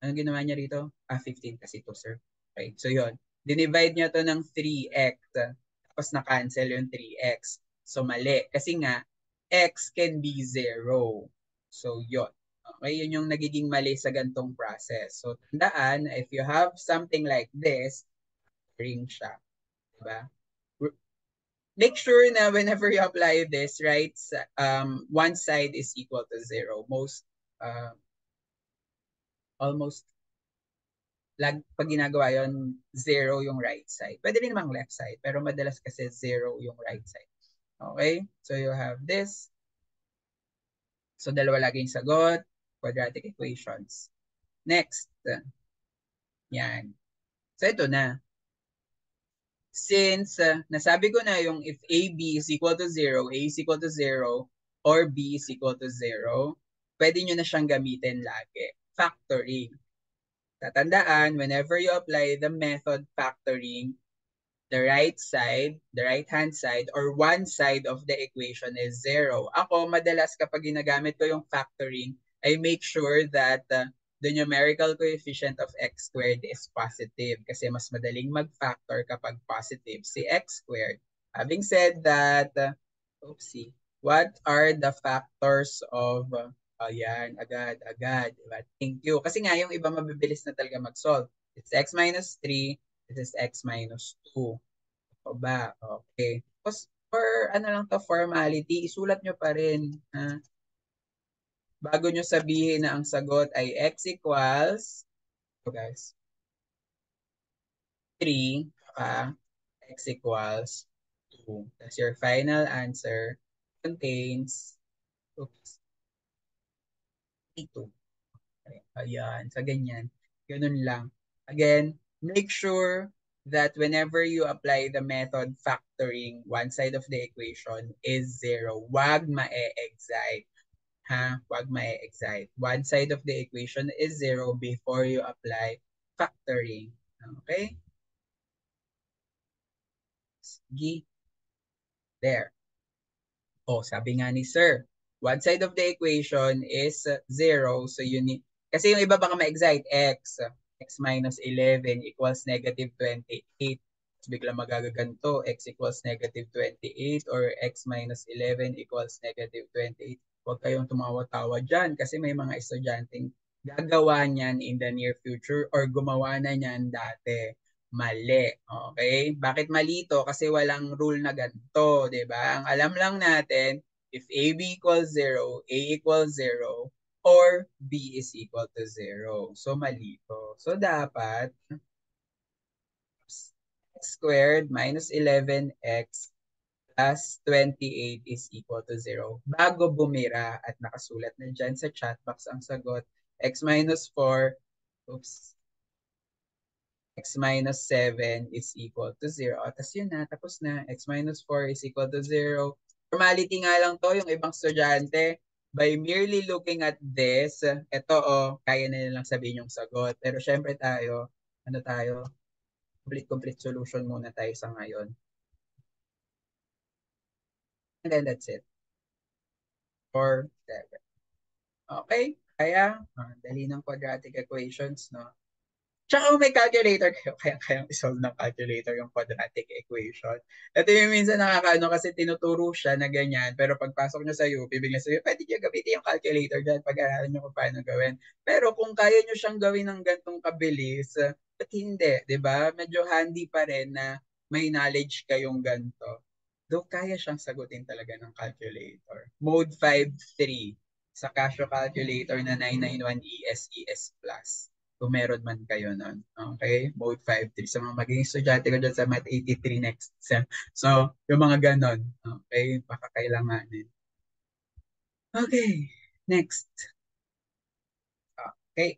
Anong ginawa niya rito? 15 kasi to, sir. Okay, so yun. Dinivide niya to ng 3x. Tapos na-cancel yung 3x. So mali. Kasi nga, x can be 0. So yun. Okay, yun yung nagiging mali sa gantong process. So tandaan, if you have something like this, ring siya. Diba? Make sure na whenever you apply this, right, one side is equal to 0. Almost pag ginagawa yon 0 yung right side. Pwede rin namang left side, pero madalas kasi 0 yung right side. Okay? So you have this. So dalawa laging sagot, quadratic equations. Next. Yan. So ito na. Since nasabi ko na yung if AB is equal to 0, A is equal to 0, or B is equal to 0, pwede nyo na siyang gamitin lagi. Factoring. Tatandaan, whenever you apply the method factoring, the right-hand side, or one side of the equation is 0. Ako, madalas kapag ginagamit ko yung factoring, I make sure that the numerical coefficient of x squared is positive kasi mas madaling mag-factor kapag positive si x squared. Having said that, what are the factors of ayan, agad. Diba? Thank you. Kasi nga, yung iba mabibilis na talaga mag-solve. It's x minus 3. This is x minus 2. O ba? Okay. Tapos, for ano lang to, formality, isulat nyo pa rin. Ha? Bago nyo sabihin na ang sagot ay x equals, so guys, 3, x equals 2. That's your final answer contains, oops, 2. Ayan, sa ganyan. Ganun lang. Again, make sure that whenever you apply the method factoring, one side of the equation is 0. Wag ma-excite. Ha? Wag ma-excite. One side of the equation is 0 before you apply factoring. Okay? Sige. There. Oh, sabi nga ni sir, one side of the equation is 0. So you need, kasi yung iba baka ma-excite, x. x minus 11 equals negative 28. Tapos bigla magagaganto, x equals negative 28 or x minus 11 equals negative 28. Huwag kayong tumawa-tawa dyan kasi may mga estudyanteng gagawa niyan in the near future or gumawa na niyan dati. Mali. Okay? Bakit mali to? Kasi walang rule na ganito, 'di ba? Ang alam lang natin, if AB equals 0, A equals 0, or B is equal to 0. So, mali to. So, dapat x squared minus 11x plus 28 is equal to 0. Bago bumira at nakasulat na dyan sa chat box ang sagot, x minus 4, oops, x minus 7 is equal to 0. Tapos yun na, tapos na. X minus 4 is equal to 0. Formality nga lang to, yung ibang estudyante, by merely looking at this, ito kaya na nilang sabihin yung sagot. Pero syempre tayo, ano tayo, complete solution muna tayo sa ngayon. And then that's it. 4, 7. Okay? Kaya, dali ng quadratic equations, no? Tsaka kung may calculator kayo, kaya isolve ng calculator yung quadratic equation. Ito yung minsan nakakaano kasi tinuturo siya na ganyan, pero pagpasok nyo sa UP, bigla sabi, pwede nyo gamitin yung calculator dyan, pag-aralan nyo kung paano gawin. Pero kung kaya nyo siyang gawin ng gantong kabilis, ba't hindi, di ba? Medyo handy pa rin na may knowledge kayong ganto. Though kaya siyang sagutin talaga ng calculator. Mode 5.3 sa Casio calculator na 991 ES Plus kung meron man kayo nun. Okay? Mode 5.3. Sa mga magiging estudyante ko dyan sa Math 83 next sem. So, yung mga ganon. Okay? Baka kailanganin. Okay. Next. Okay.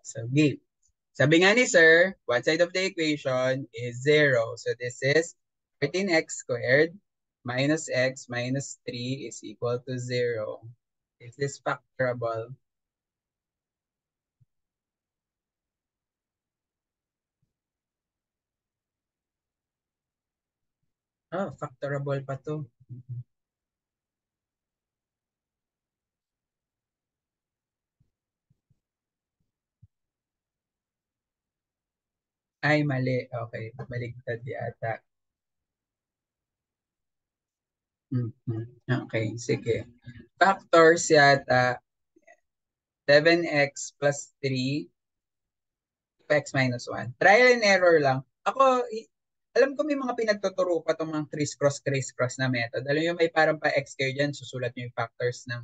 So, game. Sabi nga ni sir, one side of the equation is 0. So, this is 13x squared minus x minus 3 is equal to 0. Is this factorable? Factorable pa to. Ay, mali. Okay. Baligtad yata. Okay, sige. Factors yata 7x plus 3 x minus 1. Trial and error lang. Ako, alam ko may mga pinagtuturo pa itong mga criss-cross na method. Alam nyo, may parang pa-x kayo dyan, susulat nyo yung factors ng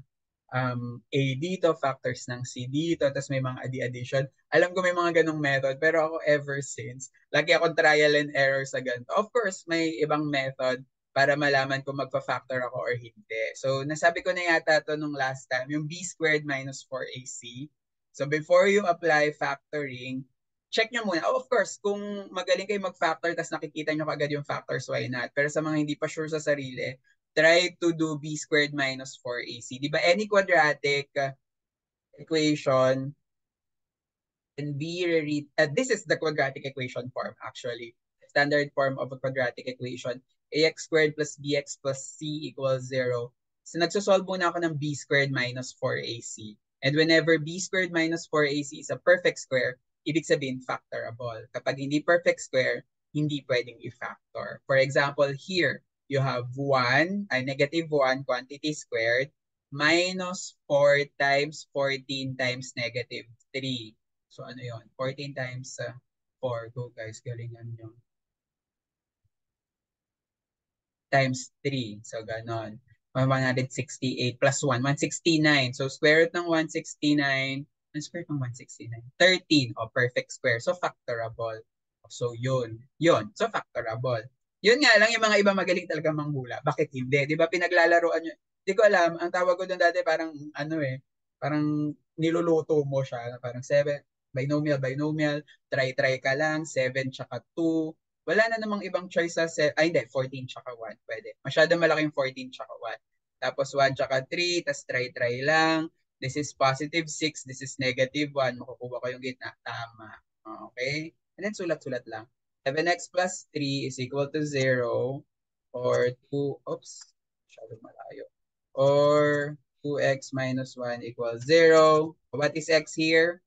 A dito, factors ng C dito, tapos may mga addition. Alam ko may mga ganong method, pero ako ever since, lagi akong trial and error sa ganito. Of course, may ibang method para malaman kung magpa-factor ako or hindi. So, nasabi ko na yata to nung last time, yung b squared minus 4ac. So, before you apply factoring, check nyo muna. Of course, kung magaling kayo mag-factor tapos nakikita nyo kagad yung factors, why not? Pero sa mga hindi pa sure sa sarili, try to do b squared minus 4ac. Di ba any quadratic equation can be this is the quadratic equation form actually. Standard form of a quadratic equation. Ax squared plus bx plus c equals 0. So nagsosolve muna ako ng b squared minus 4ac. And whenever b squared minus 4ac is a perfect square, ibig sabihin factorable. Kapag hindi perfect square, hindi pwedeng i-factor. For example, here, you have 1, negative 1 quantity squared minus 4 times 14 times negative 3. So ano yon? 14 times 4. Go guys, galingan nyo. Times 3. So ganon. 168 plus 1. 169. So square root ng 169. Ang square root ng 169? 13. O perfect square. So factorable. So yun. Yun. So factorable. Yun nga lang yung mga iba magaling talaga manghula. Bakit hindi? Di ba pinaglalaroan nyo? Di ko alam. Ang tawag ko doon dati parang ano parang niluluto mo siya. Parang 7. Binomial. Try ka lang. 7 tsaka 2. Wala na namang ibang choice sa hindi, 14 tsaka 1. Pwede. Masyado malaking 14 tsaka 1. Tapos 1 tsaka 3, tas try lang. This is positive 6, this is negative 1. Makukuha ko yung gitna. Tama. Okay? And then sulat-sulat lang. 7x plus 3 is equal to 0 or 2, oops, masyado malayo. Or 2x minus 1 equals 0. What is x here?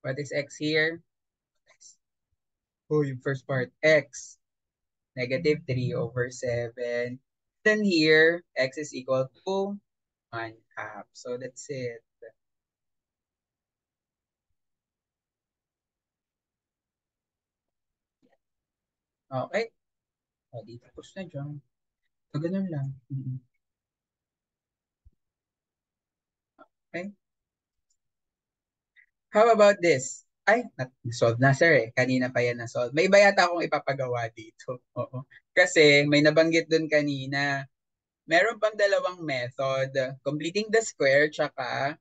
What is x here? Oh, yung first part, x, negative 3 over 7. Then here, x is equal to 1 half. So that's it. Okay. O, di tapos na dyan. So, ganun lang. Okay. How about this? Ay, solve na sir eh. Kanina pa yan na-solve. May iba yata akong ipapagawa dito. Oo. Kasi may nabanggit dun kanina. Meron pang dalawang method. Completing the square tsaka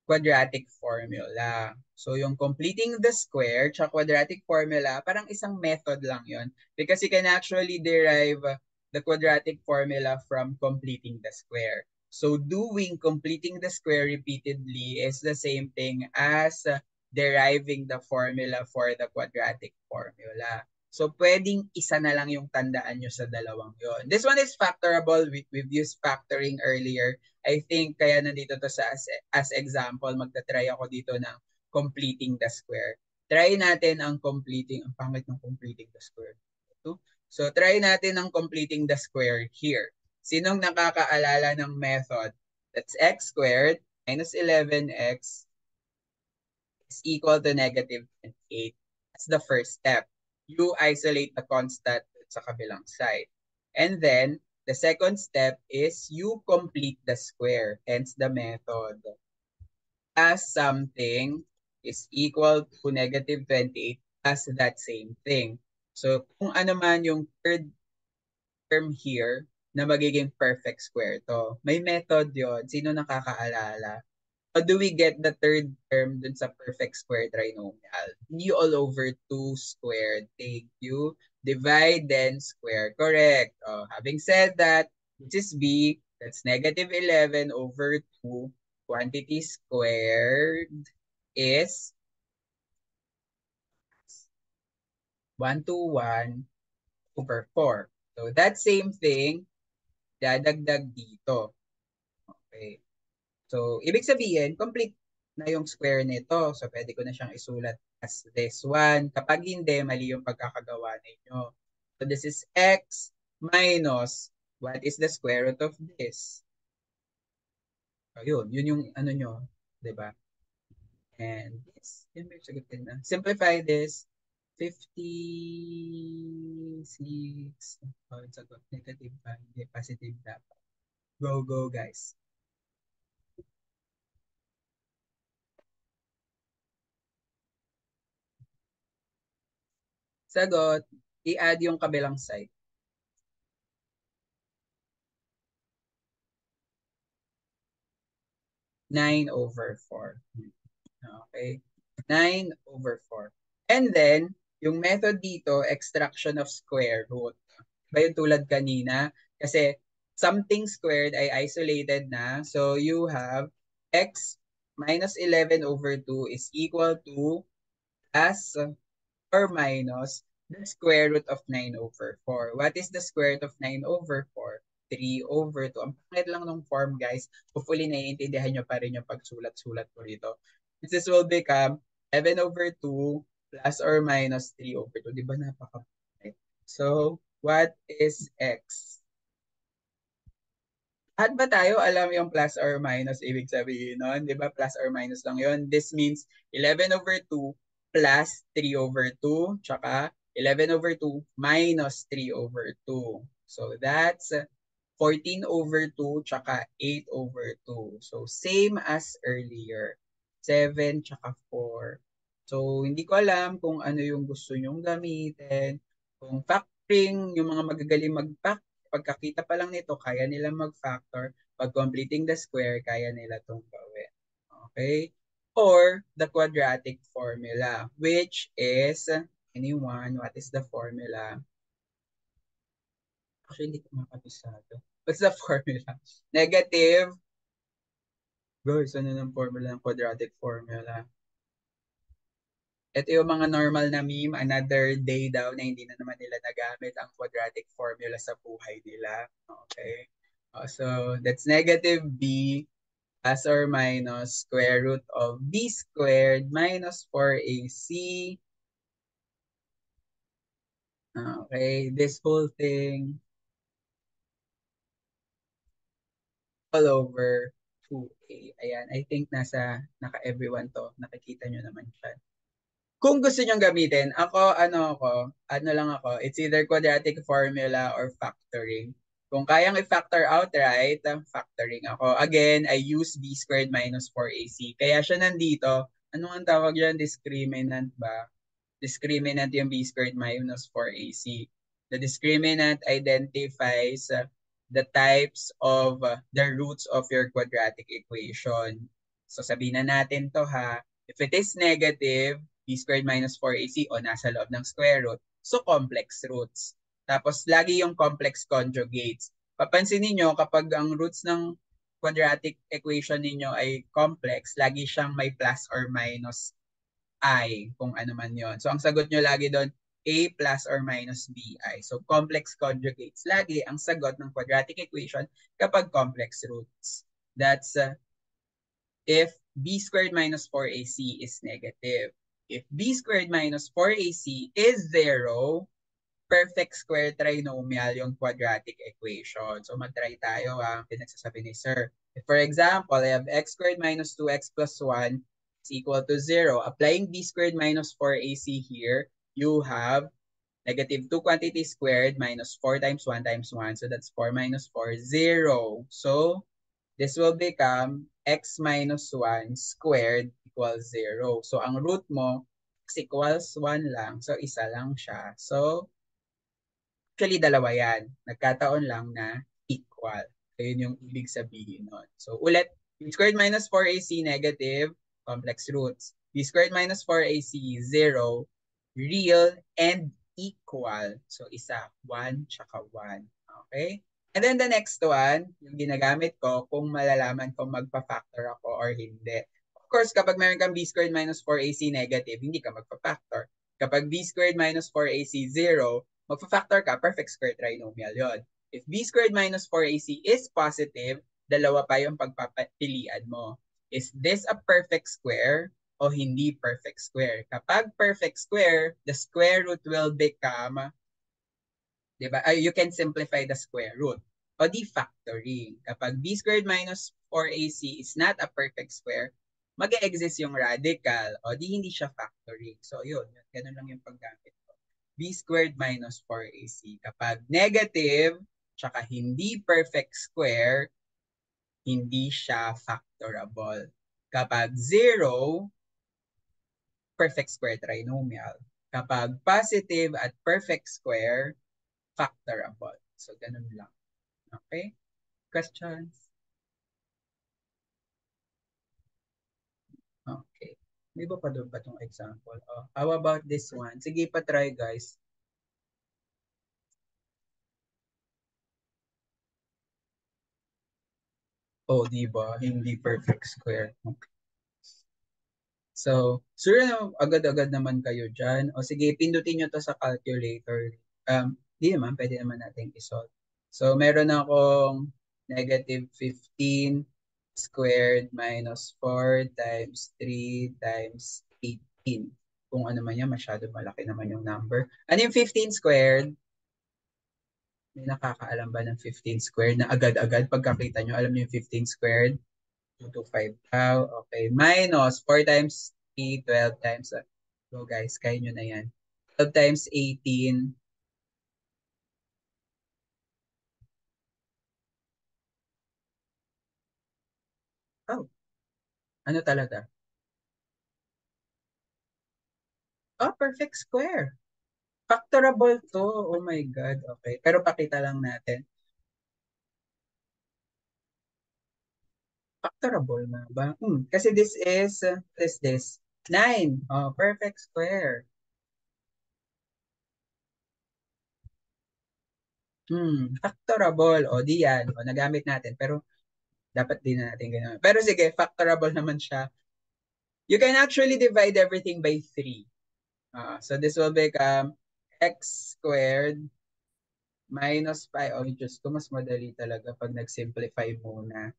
quadratic formula. So yung completing the square tsaka quadratic formula, parang isang method lang yon because you can actually derive the quadratic formula from completing the square. So doing completing the square repeatedly is the same thing as deriving the formula for the quadratic formula. So pwedeng isa na lang yung tandaan nyo sa dalawang yon. This one is factorable. We've used factoring earlier. I think kaya nandito to sa as example, magta-try ako dito ng completing the square. Try natin ang completing, ang pangit ng completing the square. So try natin ang completing the square here. Sinong nakakaalala ng method? That's x squared minus 11x is equal to negative 28. That's the first step. You isolate the constant sa kabilang side. And then, the second step is you complete the square, hence the method. As something is equal to negative 28 as that same thing. So, kung ano man yung third term here na magiging perfect square to, may method yon. Sino nakakaalala? How do we get the third term dun sa perfect square trinomial? D all over 2 squared. Thank you. Divide, then square. Correct. Having said that, this is B. That's negative 11 over 2. Quantity squared is 121 over 4. So that same thing, dadagdag dito. Okay. So, ibig sabihin, complete na yung square nito. So, pwede ko na siyang isulat as this one. Kapag hindi, mali yung pagkakagawa ninyo. So, this is x minus what is the square root of this? So, yun yung ano nyo, di ba? And this, yun may sagutin na. Simplify this. 56. Oh, sagot. Negative pa. Hindi, positive dapat. Go, go, guys. Sagot, i-add yung kabilang side. 9 over 4. Okay? 9 over 4. And then, yung method dito, extraction of square root. Ba yung tulad kanina? Kasi something squared ay isolated na. So, you have x minus 11 over 2 is equal to plus or minus the square root of 9 over 4. What is the square root of 9 over 4? 3 over 2. Ang pangit lang ng form, guys. Hopefully, naiintindihan nyo pa rin yung pagsulat-sulat ko rito. This will become 7 over 2 plus or minus 3 over 2. Di ba napaka-pangit? So, what is x? At ba tayo alam yung plus or minus ibig sabihin nun? Di ba plus or minus lang yun? This means 11 over 2 plus 3 over 2 tsaka 11 over 2 minus 3 over 2. So that's 14 over 2 tsaka 8 over 2. So same as earlier. 7 tsaka 4. So hindi ko alam kung ano yung gusto nyong gamitin. Kung factoring, yung mga magagaling mag-factor, pagkakita pa lang nito, kaya nila mag-factor. Pag completing the square, kaya nila itong gawin. Okay? Or the quadratic formula, which is, anyone, what is the formula? Actually, hindi ko makabisado. What's the formula? Negative. Guys, ano ng formula ng quadratic formula? Ito yung mga normal na meme, another day daw na hindi na naman nila nagamit ang quadratic formula sa buhay nila. Okay. So, that's negative b plus or minus square root of b squared minus 4ac. Okay, this whole thing all over 2a. Ayan, I think naka-everyone to. Nakikita nyo naman siya. Kung gusto nyong gamitin, ano lang ako, it's either quadratic formula or factoring. Kung kayang i-factor outright, factoring ako. Again, I use b squared minus 4ac. Kaya siya nandito. Ano ang tawag dyan? Discriminant ba? Discriminant yung b squared minus 4ac. The discriminant identifies the types of the roots of your quadratic equation. So sabihin na natin to ha. If it is negative, b squared minus 4ac o nasa loob ng square root, so complex roots. Tapos lagi yung complex conjugates. Papansin niyo kapag ang roots ng quadratic equation ninyo ay complex, lagi siyang may plus or minus I, kung ano man yon. So, ang sagot nyo lagi doon, A plus or minus BI. So, complex conjugates. Lagi ang sagot ng quadratic equation kapag complex roots. That's if B squared minus 4AC is negative. If B squared minus 4AC is 0, perfect square trinomial yung quadratic equation. So, mag-try tayo ang pinagsasabi ni Sir. If, for example, I have x squared minus 2x plus 1 is equal to 0. Applying b squared minus 4ac here, you have negative 2 quantity squared minus 4 times 1 times 1. So, that's 4 minus 4, 0. So, this will become x minus 1 squared equals 0. So, ang root mo, x equals 1 lang. So, isa lang siya. So, actually, dalawa yan. Nagkataon lang na equal. So, yun yung ibig sabihin nun. So, ulit, b squared minus 4ac negative, complex roots. b squared minus 4ac, 0, real, and equal. So, isa, 1, tsaka 1. Okay? And then the next one, yung ginagamit ko kung malalaman kung magpa-factor ako or hindi. Of course, kapag meron kang b squared minus 4ac negative, hindi ka magpa-factor. Kapag b squared minus 4ac 0, magfa-factor ka, perfect square trinomial yon. If b squared minus 4ac is positive, dalawa pa yung pagpapilian mo. Is this a perfect square o hindi perfect square? Kapag perfect square, the square root will become, diba? You can simplify the square root. O di factoring. Kapag b squared minus 4ac is not a perfect square, mag-exist yung radical o di hindi siya factoring. So yun, ganun lang yung paggamit b squared minus 4ac. Kapag negative, tsaka hindi perfect square, hindi siya factorable. Kapag 0, perfect square trinomial. Kapag positive at perfect square, factorable. So, ganun lang. Okay? Questions? Okay. May ba pa doon pa itong example? Oh, how about this one? Sige pa try guys. Oh, di ba? Hindi perfect square. Okay. So, sure na agad-agad naman kayo dyan. O sige, pindutin nyo to sa calculator. Di naman, pwede naman natin isolve. So, meron akong negative 15 squared minus 4 times 3 times 18. Kung ano man yan, masyado malaki naman yung number. Ano yung 15 squared? May nakakaalam ba ng 15 squared na agad-agad pagkakita nyo? Alam nyo yung 15 squared? 225 daw. Okay. Minus 4 times 3, 12 times. So guys, kaya nyo na yan. 12 times 18. Oh, ano talaga? Oh, perfect square. Factorable to. Oh my God. Okay. Pero pakita lang natin. Factorable na ba? Kasi this is, what is this? 9. Oh, perfect square. Factorable. O, di yan. O, nagamit natin. Pero, dapat din na natin gano'n. Pero sige, factorable naman siya. You can actually divide everything by 3. So, this will become x squared minus 5. Oh, Diyos ko, mas madali talaga pag nag-simplify muna.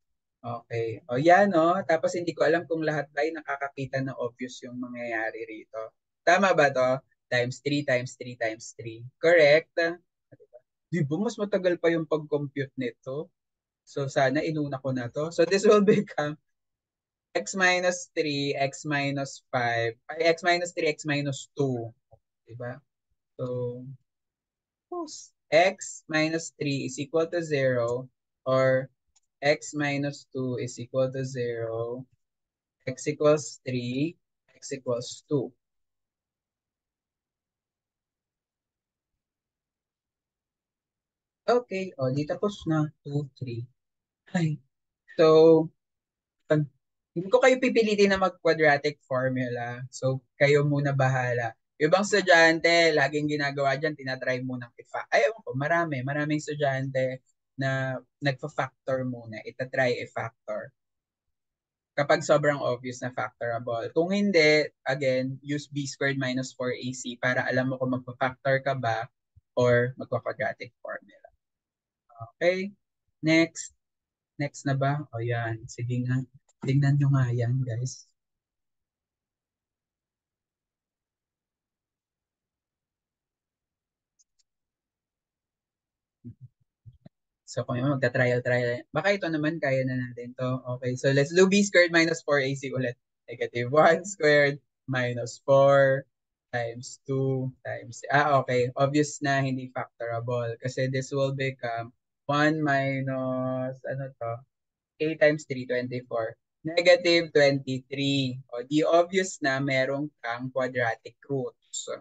Okay. O yan, no? Tapos hindi ko alam kung lahat ba ay nakakakita na obvious yung mangyayari rito. Tama ba to? Times 3 times 3 times 3. Correct? Di ba mas matagal pa yung pag-compute nito? So sana inuna ko na to. So this will become x minus 3, x minus 5, ay x minus 3, x minus 2. Diba? So x minus 3 is equal to 0 or x minus 2 is equal to 0, x equals 3, x equals 2. Okay, o, di tapos na. 2, 3. Ay, so, pag, hindi ko kayo pipilitin na mag-quadratic formula. So, kayo muna bahala. Yung ibang estudyante, laging ginagawa dyan, tinatry munang ayaw ko, maraming estudyante na nagfa-factor muna. Itatry i-factor kapag sobrang obvious na factorable. Kung hindi, again, use b squared minus 4ac para alam mo kung magpa-factor ka ba or magpa-quadratic formula. Okay? Next. Next na ba? O yan. Sige nga. Tingnan nyo nga yan, guys. So kung yung magta-trial. Baka ito naman, kaya na natin to. Okay, so let's do b squared minus 4ac ulit. Negative 1 squared minus 4 times 2 times... okay. Obvious na hindi factorable. Kasi this will become 1 minus, ano to? A times 3, 24. Negative 23. O di obvious na merong kang quadratic roots.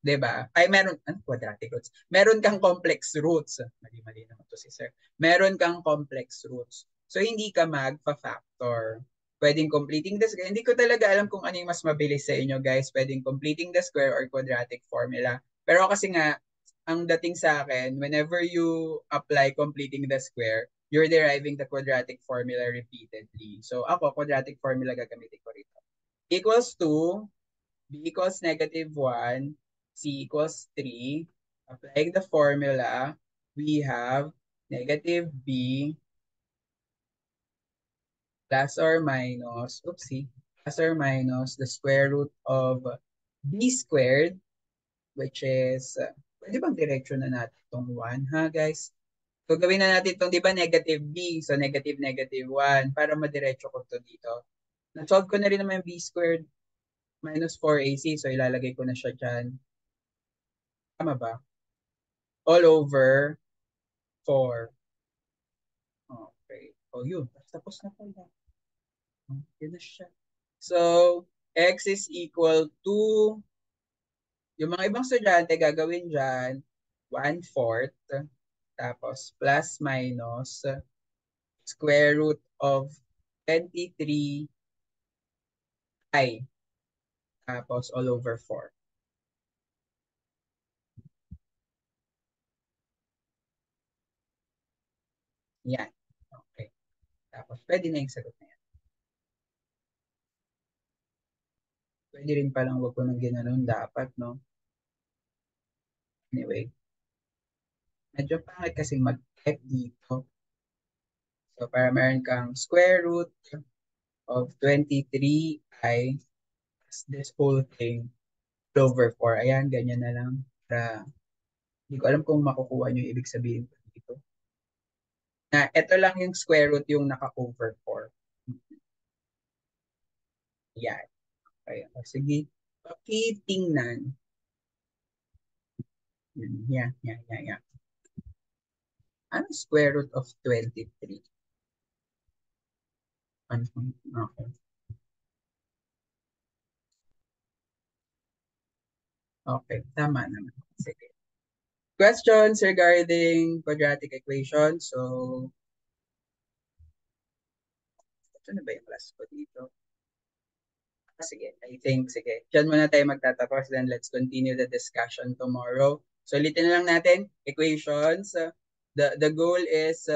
'Di ba? Ay meron quadratic roots. Meron kang complex roots. Mali-mali naman to si sir. Meron kang complex roots. So hindi ka magfa-factor. Pwedeng completing the square. Hindi ko talaga alam kung ano yung mas mabilis sa inyo, guys. Pwedeng completing the square or quadratic formula. Pero kasi nga ang dating sa akin, whenever you apply completing the square, you're deriving the quadratic formula repeatedly. So ako, quadratic formula gagamitin ko rito. Equals to b equals negative 1, c equals 3. Applying the formula, we have negative b plus or minus, oopsie, plus or minus the square root of b squared, which is, pwede bang direction na natin itong 1, ha guys? So gawin na natin itong, di ba, negative b, so negative negative 1, para madiretso ko to dito. Na-solve ko na rin naman yung b squared minus 4ac, so ilalagay ko na siya dyan. Tama ba? All over 4. Okay. O yun. Tapos na pala. Yun na siya. So, x is equal to, yung mga ibang estudyante gagawin dyan, 1/4. Tapos, plus minus, square root of 23i. Tapos, all over 4. Yan. Okay. Tapos, pwede na yung sagot na yan. Pwede rin palang wag ko nang ginanon dapat, no? Anyway, medyo pangit kasi mag-type dito. So, para meron kang square root of 23i plus this whole thing over 4. Ayan, ganyan na lang. Para, hindi ko alam kung makukuha nyo yung ibig sabihin ko dito. Na, ito lang yung square root yung naka-over 4. Yan. Okay. O, sige. Pakitingnan. Yan, yan, yan, yan. Ano square root of 23? Ano? Okay. Okay, tama naman. Sige. Questions regarding quadratic equation. So, ito na ba yung class ko dito? Sige, I think, sige. Diyan muna tayo magtatapos. Then let's continue the discussion tomorrow. So, ulitin na lang natin. Equations. The goal is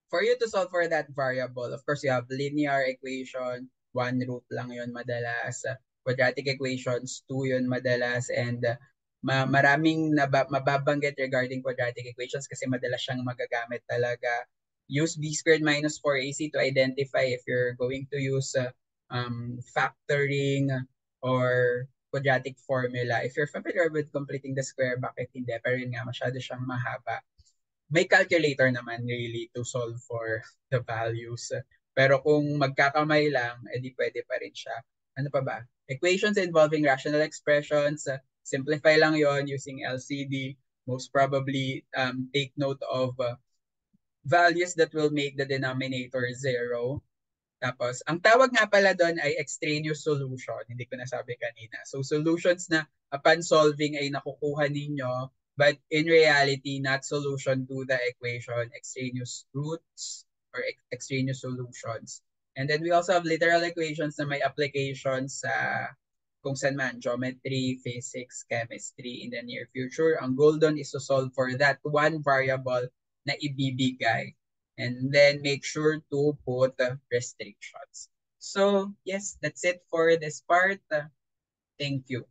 for you to solve for that variable. Of course, you have linear equation. One root lang yon madalas. Quadratic equations, two yon madalas. And maraming mababanggit regarding quadratic equations kasi madalas siyang magagamit talaga. Use b squared minus 4ac to identify if you're going to use factoring or quadratic formula. If you're familiar with completing the square, bakit hindi? Pero yun nga, masyado siyang mahaba. May calculator naman really to solve for the values. Pero kung magkakamay lang, edi pwede pa rin siya. Ano pa ba? Equations involving rational expressions. Simplify lang yon using LCD. Most probably take note of values that will make the denominator 0. Tapos, ang tawag nga pala doon ay extraneous solution. Hindi ko nasabi kanina. So, solutions na upon solving ay nakukuha ninyo, but in reality, not solution to the equation, extraneous roots or extraneous solutions. And then we also have literal equations na may applications sa kung saan man, geometry, physics, chemistry in the near future. Ang goal doon is to solve for that one variable na ibibigay. And then make sure to put restrictions. So, yes, that's it for this part. Thank you.